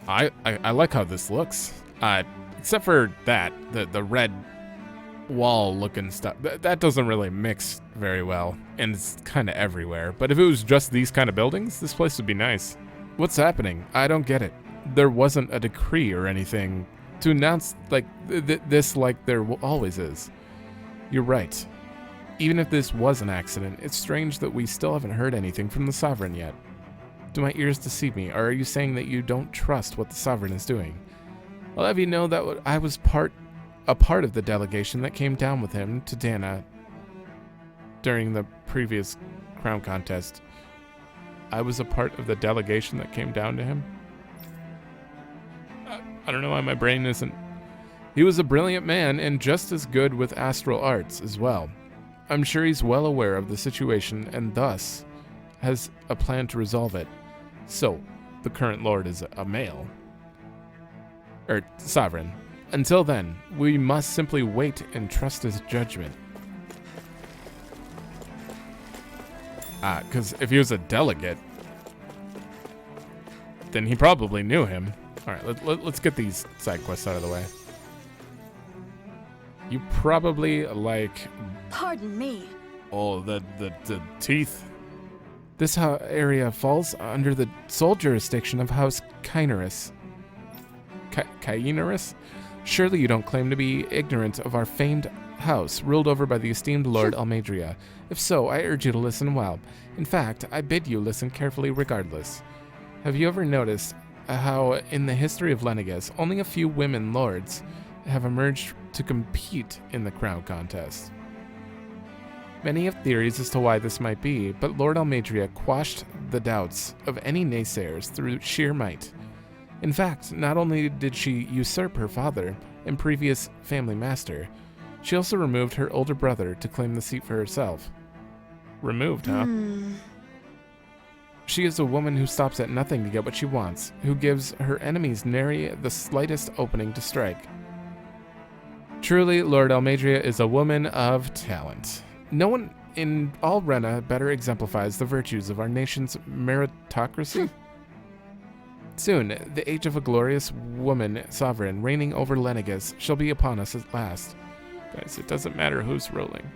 I like how this looks. Except for that, the red wall looking stuff. That doesn't really mix very well, and it's kind of everywhere. But if it was just these kind of buildings, this place would be nice. What's happening? I don't get it. There wasn't a decree or anything to announce like this like there always is. You're right. Even if this was an accident, it's strange that we still haven't heard anything from the Sovereign yet. Do my ears deceive me, or are you saying that you don't trust what the Sovereign is doing? I'll have you know that I was a part of the delegation that came down with him to Dahna during the previous crown contest. I was a part of the delegation that came down to him? I don't know why my brain isn't... He was a brilliant man and just as good with astral arts as well. I'm sure he's well aware of the situation and thus has a plan to resolve it. So, the current lord is a male. Sovereign. Until then, we must simply wait and trust his judgment. Because if he was a delegate, then he probably knew him. Alright, let's get these side quests out of the way. You probably like... Pardon me. Oh, the teeth. This area falls under the sole jurisdiction of House Kainerus. Kainerus? Surely you don't claim to be ignorant of our famed house, ruled over by the esteemed Lord Almeidrea. If so, I urge you to listen well. In fact, I bid you listen carefully regardless. Have you ever noticed how in the history of Lenegis, only a few women lords have emerged to compete in the crown contest? Many have theories as to why this might be, but Lord Almeidrea quashed the doubts of any naysayers through sheer might. In fact, not only did she usurp her father and previous family master, she also removed her older brother to claim the seat for herself. Removed, huh? She is a woman who stops at nothing to get what she wants, who gives her enemies nary the slightest opening to strike. Truly, Lord Almeidrea is a woman of talent. No one in all Rena better exemplifies the virtues of our nation's meritocracy. Soon, the age of a glorious woman sovereign reigning over Lenegis shall be upon us at last. Guys, it doesn't matter who's ruling.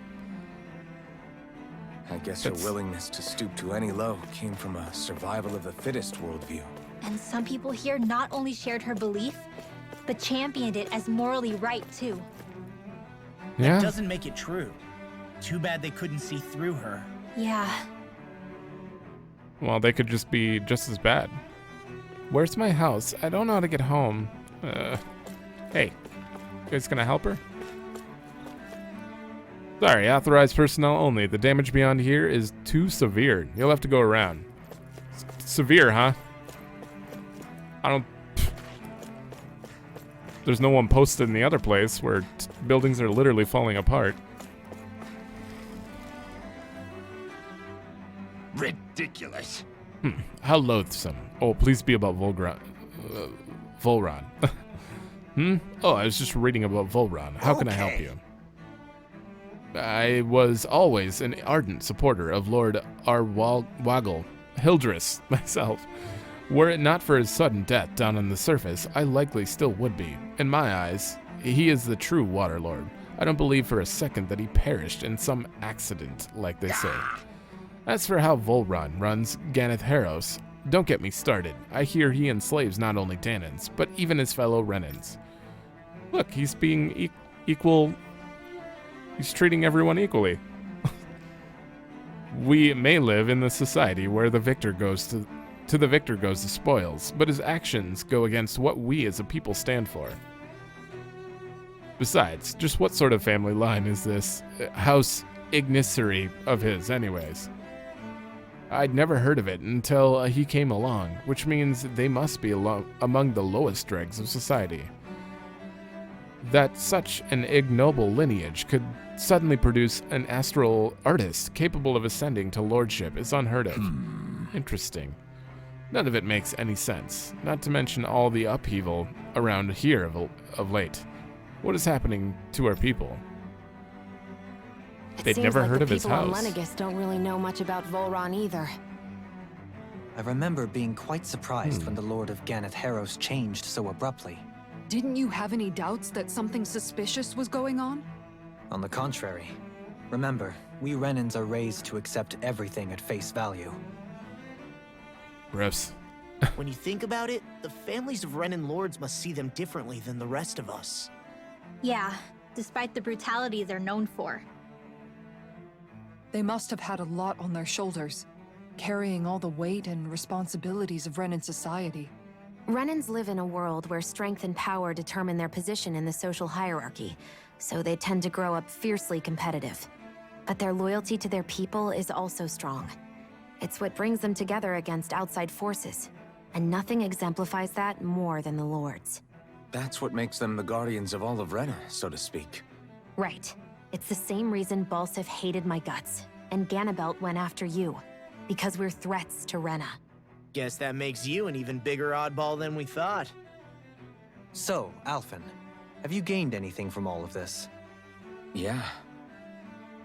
I guess her willingness to stoop to any low came from a survival of the fittest worldview. And some people here not only shared her belief, but championed it as morally right too. Yeah. That doesn't make it true. Too bad they couldn't see through her. Yeah. Well, they could just be just as bad. Where's my house? I don't know how to get home. Hey, you guys gonna help her? Sorry, authorized personnel only. The damage beyond here is too severe. You'll have to go around. Severe, huh? I don't... There's no one posted in the other place where buildings are literally falling apart. Ridiculous. How loathsome. Oh, please be about Volron. Oh, I was just reading about Volron. How can I help you? I was always an ardent supporter of Lord Arwaggle Hildress myself. Were it not for his sudden death down on the surface, I likely still would be. In my eyes, he is the true Water Lord. I don't believe for a second that he perished in some accident, like they say. As for how Volron runs Ganeth Haros, don't get me started. I hear he enslaves not only Dahnans, but even his fellow Renans. Look, he's being equal. He's treating everyone equally. We may live in the society where the victor goes to the victor goes the spoils, but his actions go against what we as a people stand for. Besides, just what sort of family line is this House Ignissery of his, anyways? I'd never heard of it until he came along, which means they must be among the lowest dregs of society. That such an ignoble lineage could suddenly produce an astral artist capable of ascending to lordship is unheard of. Interesting. None of it makes any sense, not to mention all the upheaval around here of late. What is happening to our people? They'd never heard of his house. People on Lenegis don't really know much about Volron either. I remember being quite surprised when the Lord of Ganeth Haros changed so abruptly. Didn't you have any doubts that something suspicious was going on? On the contrary. Remember, we Renans are raised to accept everything at face value. Gross. When you think about it, the families of Renan lords must see them differently than the rest of us. Yeah, despite the brutality they're known for. They must have had a lot on their shoulders, carrying all the weight and responsibilities of Renan society. Renans live in a world where strength and power determine their position in the social hierarchy, so they tend to grow up fiercely competitive. But their loyalty to their people is also strong. It's what brings them together against outside forces, and nothing exemplifies that more than the Lords. That's what makes them the guardians of all of Rena, so to speak. Right. It's the same reason Balsif hated my guts, and Ganabelt went after you. Because we're threats to Rena. Guess that makes you an even bigger oddball than we thought. So, Alphen, have you gained anything from all of this? Yeah.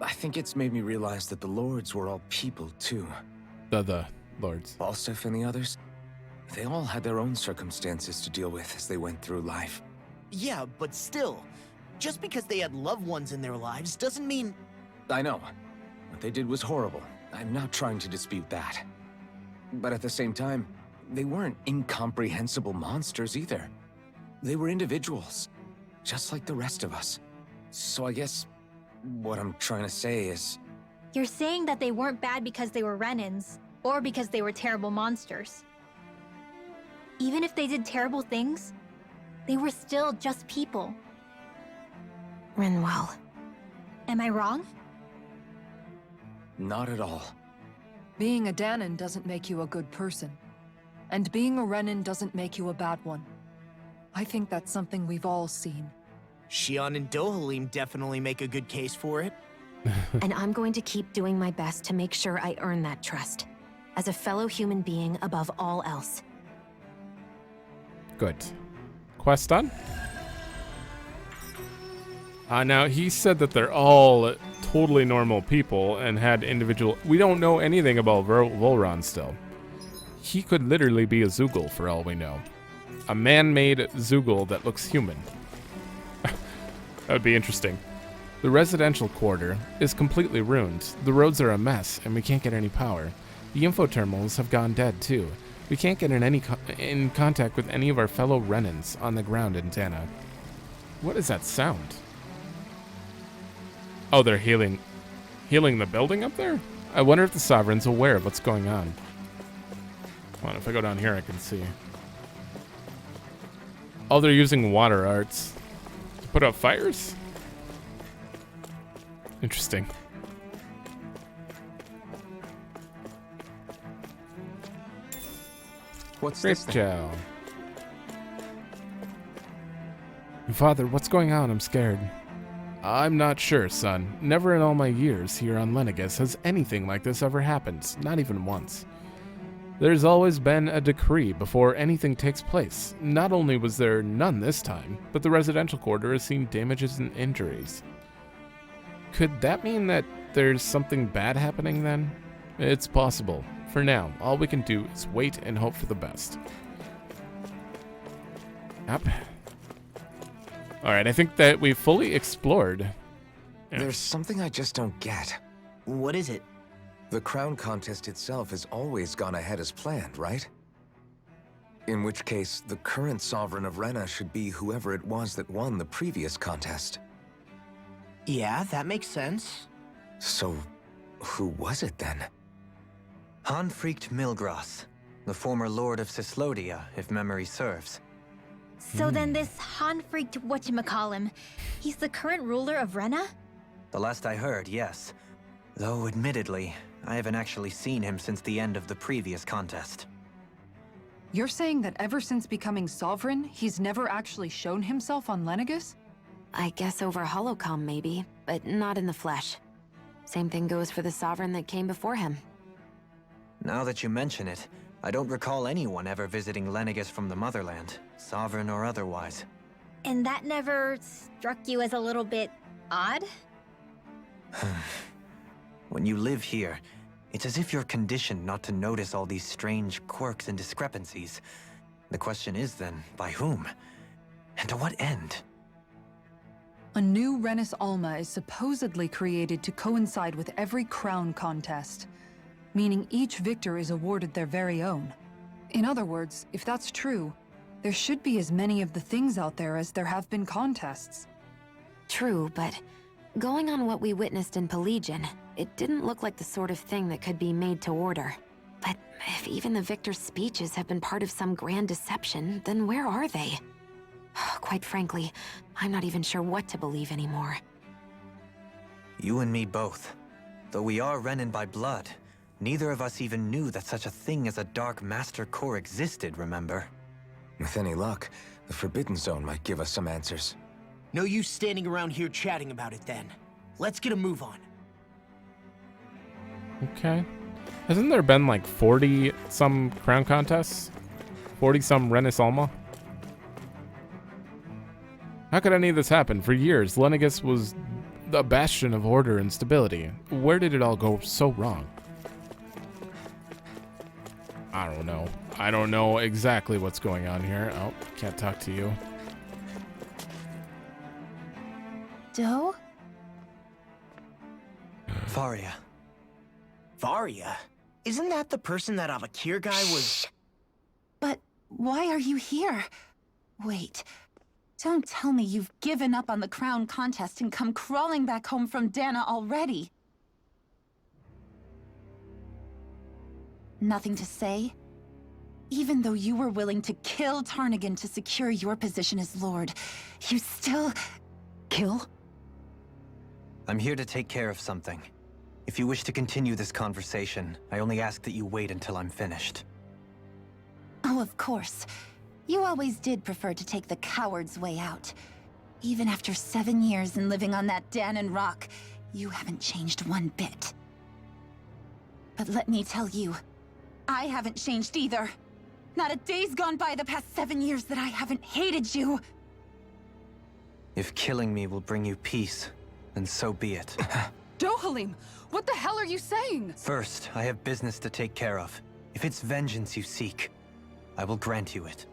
I think it's made me realize that the Lords were all people, too. The Lords. Balsif and the others, they all had their own circumstances to deal with as they went through life. Yeah, but still, just because they had loved ones in their lives doesn't mean... I know. What they did was horrible. I'm not trying to dispute that. But at the same time, they weren't incomprehensible monsters either. They were individuals, just like the rest of us. So I guess what I'm trying to say is... You're saying that they weren't bad because they were Renans, or because they were terrible monsters. Even if they did terrible things, they were still just people. Rinwell. Am I wrong? Not at all. Being a Dahnan doesn't make you a good person. And being a Renan doesn't make you a bad one. I think that's something we've all seen. Shionne and Dohalim definitely make a good case for it. And I'm going to keep doing my best to make sure I earn that trust. As a fellow human being above all else. Good. Quest done? Now, he said that they're all totally normal people and had individual... We don't know anything about Volron still. He could literally be a Zoogle for all we know. A man-made Zoogle that looks human. That would be interesting. The residential quarter is completely ruined. The roads are a mess, and we can't get any power. The info terminals have gone dead, too. We can't get in contact with any of our fellow Renans on the ground in Dahna. What is that sound? Oh, they're healing the building up there? I wonder if the Sovereign's aware of what's going on. Come on, if I go down here, I can see. Oh, they're using water arts to put out fires? Interesting. What's Grape this thing? gel. Father, what's going on? I'm scared. I'm not sure, son. Never in all my years here on Lenegis has anything like this ever happened, not even once. There's always been a decree before anything takes place. Not only was there none this time, but the residential quarter has seen damages and injuries. Could that mean that there's something bad happening then? It's possible. For now, all we can do is wait and hope for the best. Yep. Alright, I think that we've fully explored. Yeah. There's something I just don't get. What is it? The crown contest itself has always gone ahead as planned, right? In which case, the current sovereign of Rena should be whoever it was that won the previous contest. Yeah, that makes sense. So, who was it then? Hanfricht Milgras, the former lord of Cislodia, if memory serves. So then this Hanfricht whatchamacallem, he's the current ruler of Rena? The last I heard, yes. Though, admittedly, I haven't actually seen him since the end of the previous contest. You're saying that ever since becoming sovereign, he's never actually shown himself on Lenegis? I guess over holocom maybe, but not in the flesh. Same thing goes for the sovereign that came before him. Now that you mention it, I don't recall anyone ever visiting Lenegis from the motherland, sovereign or otherwise. And that never struck you as a little bit odd? When you live here, it's as if you're conditioned not to notice all these strange quirks and discrepancies. The question is then, by whom? And to what end? A new Renis Alma is supposedly created to coincide with every crown contest, meaning each victor is awarded their very own. In other words, if that's true, there should be as many of the things out there as there have been contests. True, but going on what we witnessed in Pillaging, it didn't look like the sort of thing that could be made to order. But if even the victor's speeches have been part of some grand deception, then where are they? Quite frankly, I'm not even sure what to believe anymore. You and me both. Though we are Renan by blood, neither of us even knew that such a thing as a Dark Master Core existed, remember? With any luck, the Forbidden Zone might give us some answers. No use standing around here chatting about it then. Let's get a move on. Okay. Hasn't there been like 40-some crown contests? 40-some Renis Alma? How could any of this happen? For years, Lenegis was a bastion of order and stability. Where did it all go so wrong? I don't know. I don't know exactly what's going on here. Oh, can't talk to you. Do? Fahria. Fahria? Isn't that the person that Avakir guy was... But why are you here? Wait. Don't tell me you've given up on the crown contest and come crawling back home from Dahna already. Nothing to say? Even though you were willing to kill Tarnigan to secure your position as Lord, you still... kill? I'm here to take care of something. If you wish to continue this conversation, I only ask that you wait until I'm finished. Oh, of course. You always did prefer to take the coward's way out. Even after 7 years and living on that Dahnan rock, you haven't changed one bit. But let me tell you, I haven't changed either. Not a day's gone by the past 7 years that I haven't hated you. If killing me will bring you peace, then so be it. Dohalim, what the hell are you saying? First, I have business to take care of. If it's vengeance you seek, I will grant you it.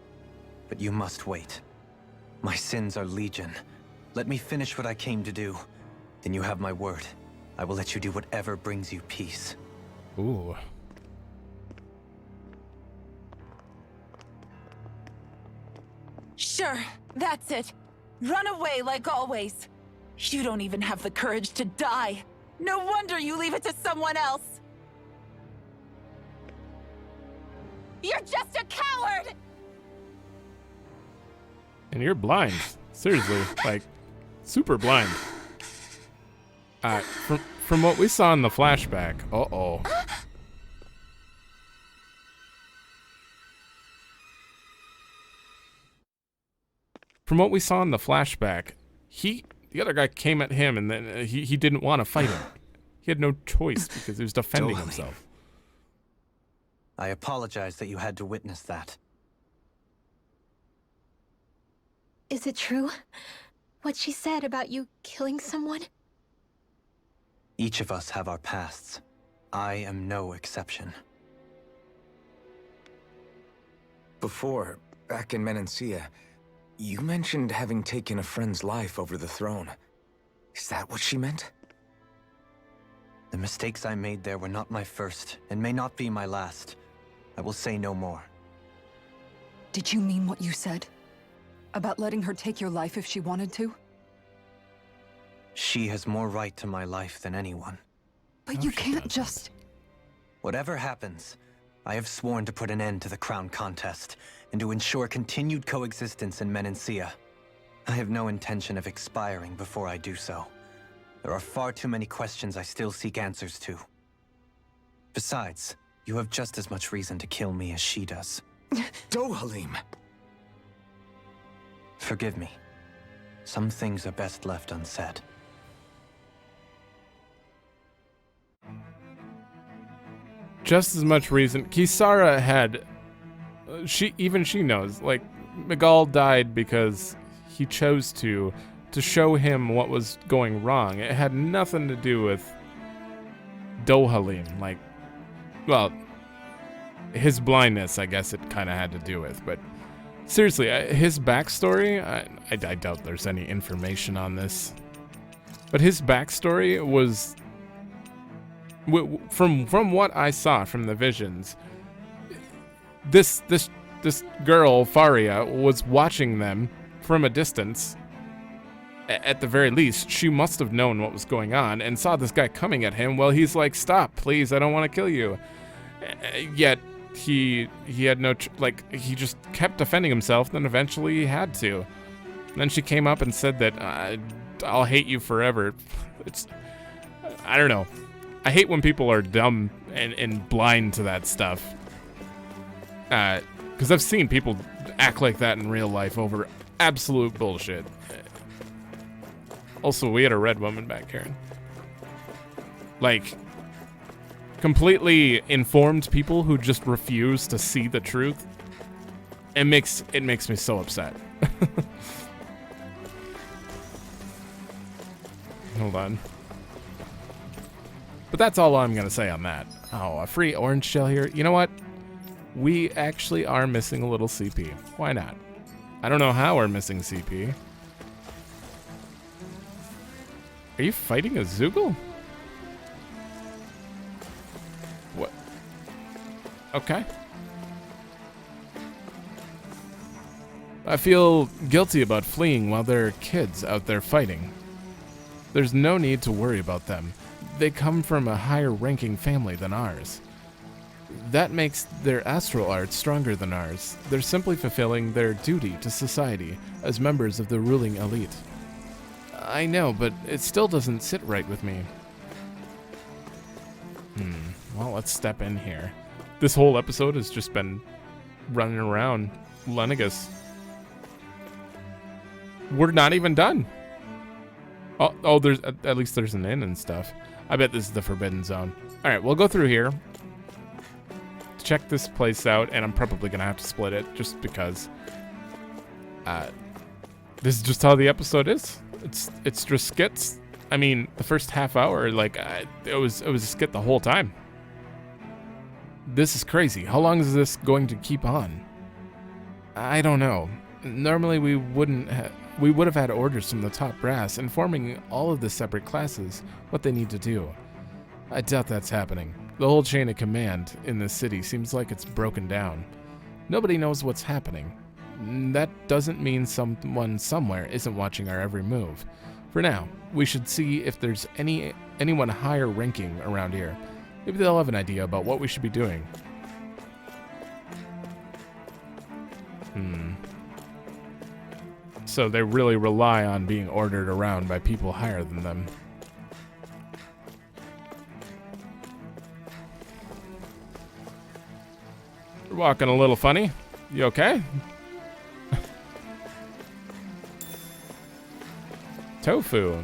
But you must wait. My sins are legion. Let me finish what I came to do. Then you have my word. I will let you do whatever brings you peace. Ooh. Sure, that's it. Run away like always. You don't even have the courage to die. No wonder you leave it to someone else. You're just a coward! And you're blind. Seriously, like, super blind. From what we saw in the flashback, uh-oh. From what we saw in the flashback, he The other guy came at him, and then he didn't want to fight him. He had no choice because he was defending Dohalim. himself. I apologize that you had to witness that. Is it true? What she said about you killing someone? Each of us have our pasts. I am no exception. Before, back in Menancia, you mentioned having taken a friend's life over the throne. Is that what she meant? The mistakes I made there were not my first, and may not be my last. I will say no more. Did you mean what you said? About letting her take your life if she wanted to? She has more right to my life than anyone. But you can't just... Whatever happens, I have sworn to put an end to the crown contest, and to ensure continued coexistence in Menancia. I have no intention of expiring before I do so. There are far too many questions I still seek answers to. Besides, you have just as much reason to kill me as she does. Dohalim! Forgive me. Some things are best left unsaid. Just as much reason. Kisara had... she knows. Like, Miguel died because he chose to show him what was going wrong. It had nothing to do with Dohalim. Like, well, his blindness, I guess it kind of had to do with. But seriously, his backstory, I doubt there's any information on this. But his backstory was... From what I saw from the visions, this girl, Fahria, was watching them from a distance. At the very least, she must have known what was going on and saw this guy coming at him. Well, he's like, "Stop, please! I don't want to kill you." Yet he had no he just kept defending himself. Then eventually he had to. And then she came up and said that I'll hate you forever. I don't know. I hate when people are dumb and blind to that stuff. Because I've seen people act like that in real life over absolute bullshit. Also, we had a red woman back here. Like, completely informed people who just refuse to see the truth. It makes me so upset. Hold on. But that's all I'm going to say on that. Oh, a free orange shell here. You know what? We actually are missing a little CP. Why not? I don't know how we're missing CP. Are you fighting a Zoogle? What? Okay. I feel guilty about fleeing while there are kids out there fighting. There's no need to worry about them. They come from a higher ranking family than ours. That makes their astral art stronger than ours. They're simply fulfilling their duty to society as members of the ruling elite. I know, but it still doesn't sit right with me. Well, let's step in here. This whole episode has just been running around Lenegis. We're not even done. Oh, there's at least there's an inn and stuff. I bet this is the Forbidden Zone. All right, we'll go through here. Check this place out, and I'm probably gonna have to split it just because. This is just how the episode is. It's just skits. I mean, the first half hour, like it was a skit the whole time. This is crazy. How long is this going to keep on? I don't know. Normally we would have had orders from the top brass informing all of the separate classes what they need to do. I doubt that's happening. The whole chain of command in this city seems like it's broken down. Nobody knows what's happening. That doesn't mean someone somewhere isn't watching our every move. For now, we should see if there's anyone higher ranking around here. Maybe they'll have an idea about what we should be doing. So they really rely on being ordered around by people higher than them. You're walking a little funny. You okay? Tofu.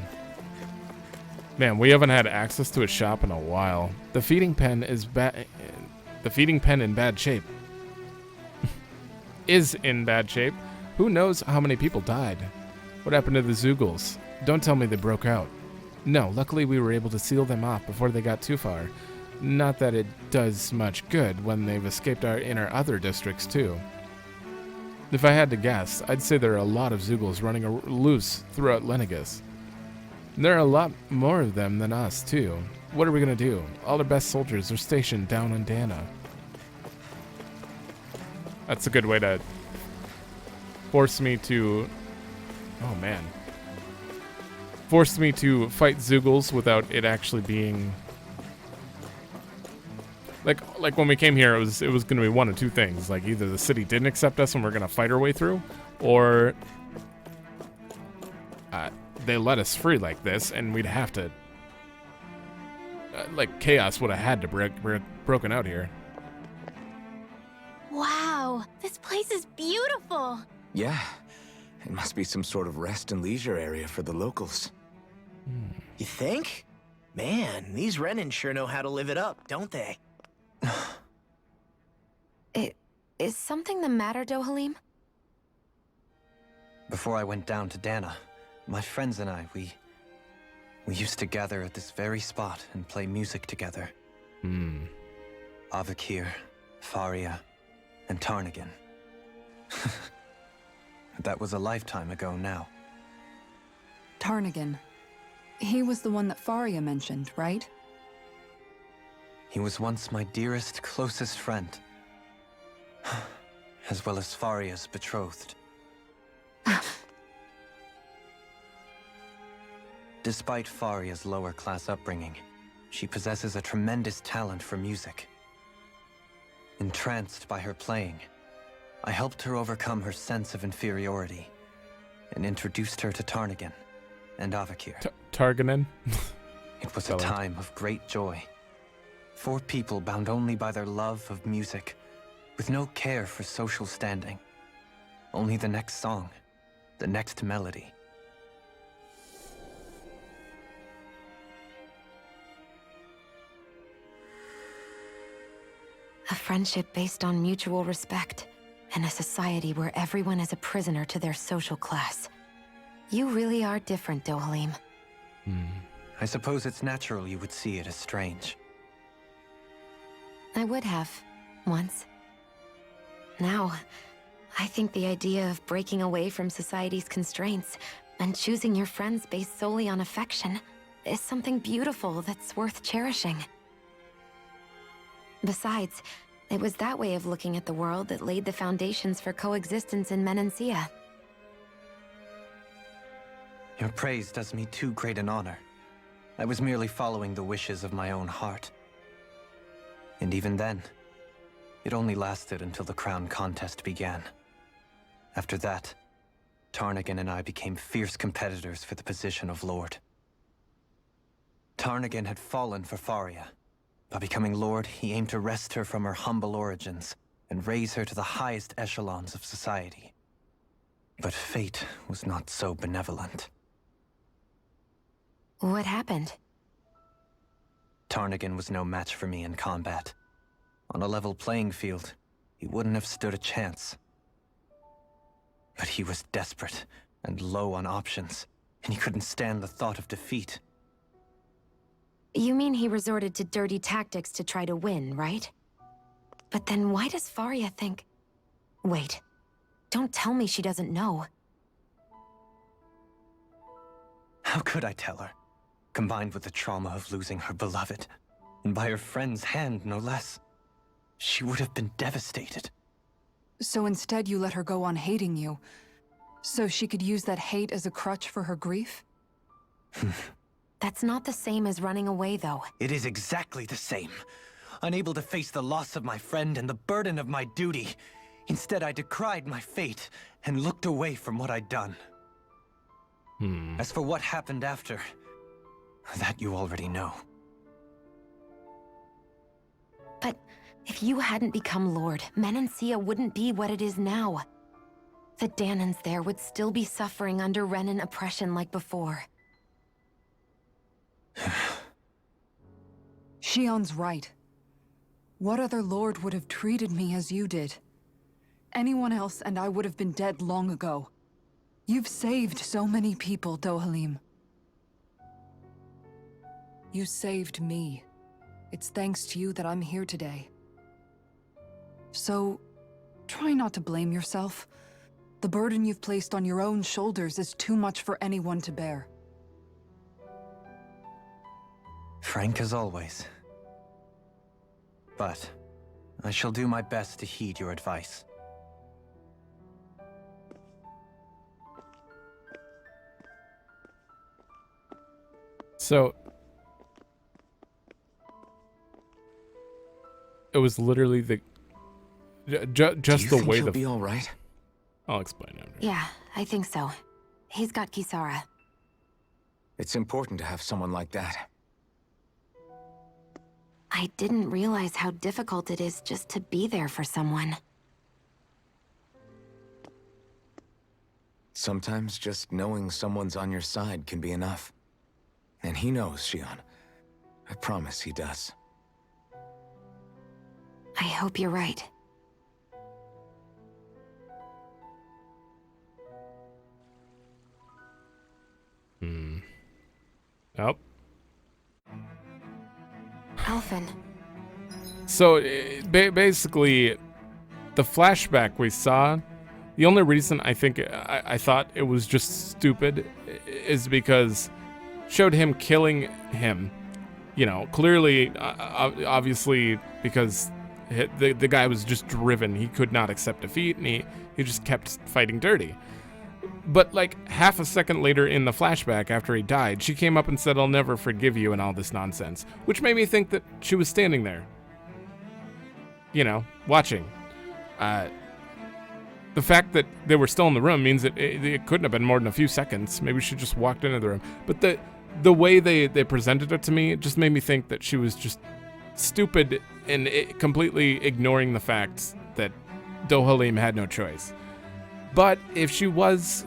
Man, we haven't had access to a shop in a while. The feeding pen is The feeding pen in bad shape. Is in bad shape. Who knows how many people died? What happened to the Zeugles? Don't tell me they broke out. No, luckily we were able to seal them off before they got too far. Not that it does much good when they've escaped in our other districts too. If I had to guess, I'd say there are a lot of Zeugles running loose throughout Lenegis. There are a lot more of them than us too. What are we gonna do? All our best soldiers are stationed down on Dahna. That's a good way to force me to... Oh man. Force me to fight Zeugles without it actually being... Like when we came here, it was gonna be one of two things. Like either the city didn't accept us and we're gonna fight our way through, or they let us free like this and we'd have to... like chaos would have had to broken out here. Wow, this place is beautiful. Yeah, it must be some sort of rest and leisure area for the locals. You think? Man, these Renan sure know how to live it up, don't they? Is something the matter, Dohalim? Before I went down to Dahna, my friends and I, we used to gather at this very spot and play music together. Avakir, Fahria, and Tarnagin. That was a lifetime ago now. Tarnagin. He was the one that Fahria mentioned, right? He was once my dearest, closest friend. As well as Fahria's betrothed. Despite Fahria's lower-class upbringing, she possesses a tremendous talent for music. Entranced by her playing, I helped her overcome her sense of inferiority and introduced her to Tarnagin and Avakir. Targanin? It was a time of great joy. 4 people bound only by their love of music, with no care for social standing. Only the next song, the next melody. A friendship based on mutual respect, and a society where everyone is a prisoner to their social class. You really are different, Dohalim. I suppose it's natural you would see it as strange. I would have, once. Now, I think the idea of breaking away from society's constraints and choosing your friends based solely on affection is something beautiful that's worth cherishing. Besides, it was that way of looking at the world that laid the foundations for coexistence in Menancia. Your praise does me too great an honor. I was merely following the wishes of my own heart. And even then, it only lasted until the crown contest began. After that, Tarnagin and I became fierce competitors for the position of Lord. Tarnagin had fallen for Fahria. By becoming Lord, he aimed to wrest her from her humble origins and raise her to the highest echelons of society. But fate was not so benevolent. What happened? Tarnagin was no match for me in combat. On a level playing field, he wouldn't have stood a chance. But he was desperate and low on options, and he couldn't stand the thought of defeat. You mean he resorted to dirty tactics to try to win, right? But then why does Fahria think... Wait, don't tell me she doesn't know. How could I tell her? Combined with the trauma of losing her beloved, and by her friend's hand, no less, she would have been devastated. So instead you let her go on hating you, so she could use that hate as a crutch for her grief? That's not the same as running away, though. It is exactly the same. Unable to face the loss of my friend and the burden of my duty, instead I decried my fate and looked away from what I'd done. As for what happened after, that you already know. But if you hadn't become Lord, Menancia wouldn't be what it is now. The Dahnans there would still be suffering under Renan oppression like before. Shionne's right. What other lord would have treated me as you did? Anyone else and I would have been dead long ago. You've saved so many people, Dohalim. You saved me. It's thanks to you that I'm here today. So, try not to blame yourself. The burden you've placed on your own shoulders is too much for anyone to bear. Frank as always. But I shall do my best to heed your advice. So, it was literally the just the way he'll the. be all right? I'll explain after. Yeah, I think so. He's got Kisara. It's important to have someone like that. I didn't realize how difficult it is just to be there for someone. Sometimes just knowing someone's on your side can be enough. And he knows, Shionne. I promise he does. I hope you're right. Nope. Alphen. So basically, the flashback we saw, the only reason I think I thought it was just stupid is because showed him killing him. You know, clearly, obviously, because the guy was just driven. He could not accept defeat, and he just kept fighting dirty. But like half a second later in the flashback after he died, she came up and said, "I'll never forgive you," and all this nonsense, which made me think that she was standing there, you know, watching. The fact that they were still in the room means that it couldn't have been more than a few seconds. Maybe she just walked into the room. But the way they presented it to me, it just made me think that she was just stupid and completely ignoring the fact that Dohalim had no choice. But if she was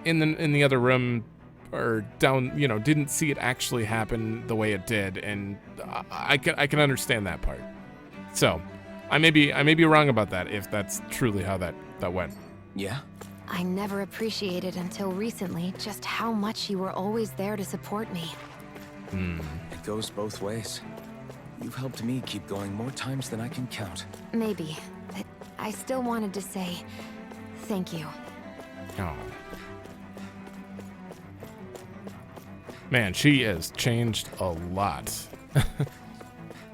in the other room or down, you know, didn't see it actually happen the way it did, and I can understand that part. So I may be wrong about that if that's truly how that went. Yeah? I never appreciated until recently just how much you were always there to support me. It goes both ways. You've helped me keep going more times than I can count. Maybe, but I still wanted to say thank you. Oh. Man, she has changed a lot.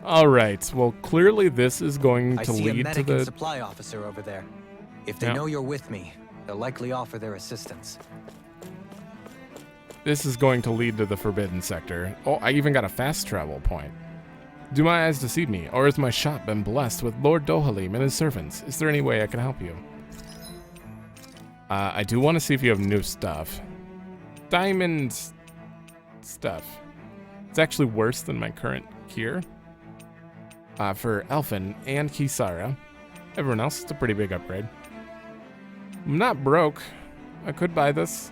All right. Well, clearly this is going to I see a lead to medic and the supply officer over there. If they know you're with me, they'll likely offer their assistance. This is going to lead to the forbidden sector. Oh, I even got a fast travel point. Do my eyes deceive me, or has my shop been blessed with Lord Dohalim and his servants? Is there any way I can help you? I do want to see if you have new stuff. Diamond stuff. It's actually worse than my current gear. For Alphen and Kisara. Everyone else, it's a pretty big upgrade. I'm not broke. I could buy this.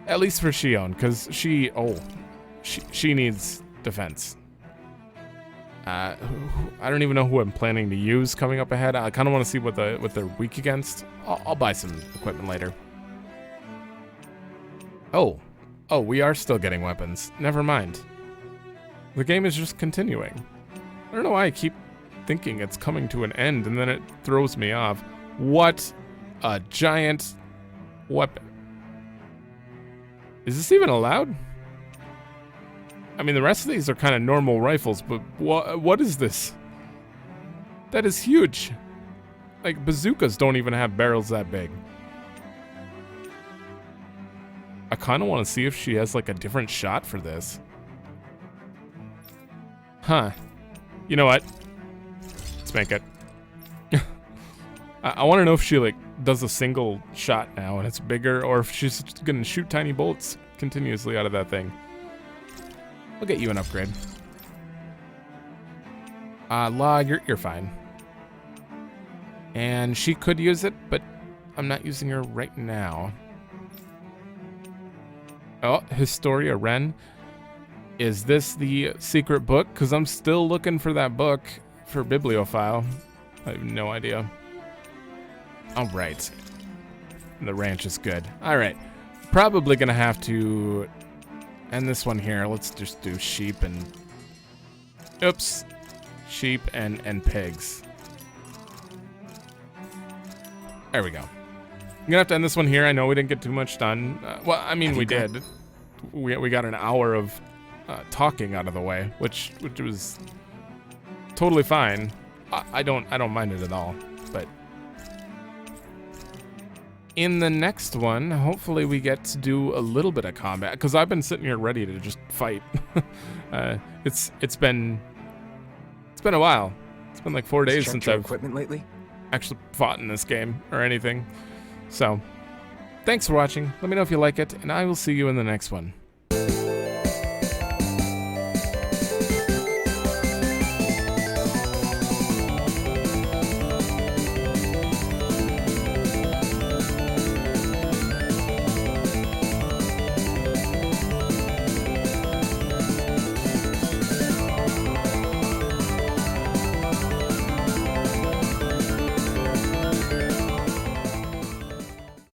At least for Shionne, because she needs defense. I don't even know who I'm planning to use coming up ahead. I kind of want to see what they're weak against. I'll buy some equipment later. Oh, we are still getting weapons. Never mind. The game is just continuing. I don't know why I keep thinking it's coming to an end, and then it throws me off. What a giant weapon. Is this even allowed? I mean, the rest of these are kind of normal rifles, but what is this? That is huge. Like, bazookas don't even have barrels that big. I kind of want to see if she has, like, a different shot for this. Huh. You know what? Let's make it. I want to know if she, like, does a single shot now and it's bigger, or if she's just going to shoot tiny bolts continuously out of that thing. I'll get you an upgrade. Law, you're fine. And she could use it, but I'm not using her right now. Oh, Historia Ren. Is this the secret book? Because I'm still looking for that book for Bibliophile. I have no idea. All right. The ranch is good. All right. Probably going to have to end this one here. Let's just do sheep and... Oops. Sheep and pigs. There we go. I'm gonna have to end this one here. I know we didn't get too much done. Well, I mean, we did. We got an hour of talking out of the way, which was totally fine. I don't mind it at all. But in the next one, hopefully we get to do a little bit of combat, because I've been sitting here ready to just fight. It's been a while. It's been like 4 days since I've equipment lately. Actually fought in this game or anything. So, thanks for watching. Let me know if you like it, and I will see you in the next one.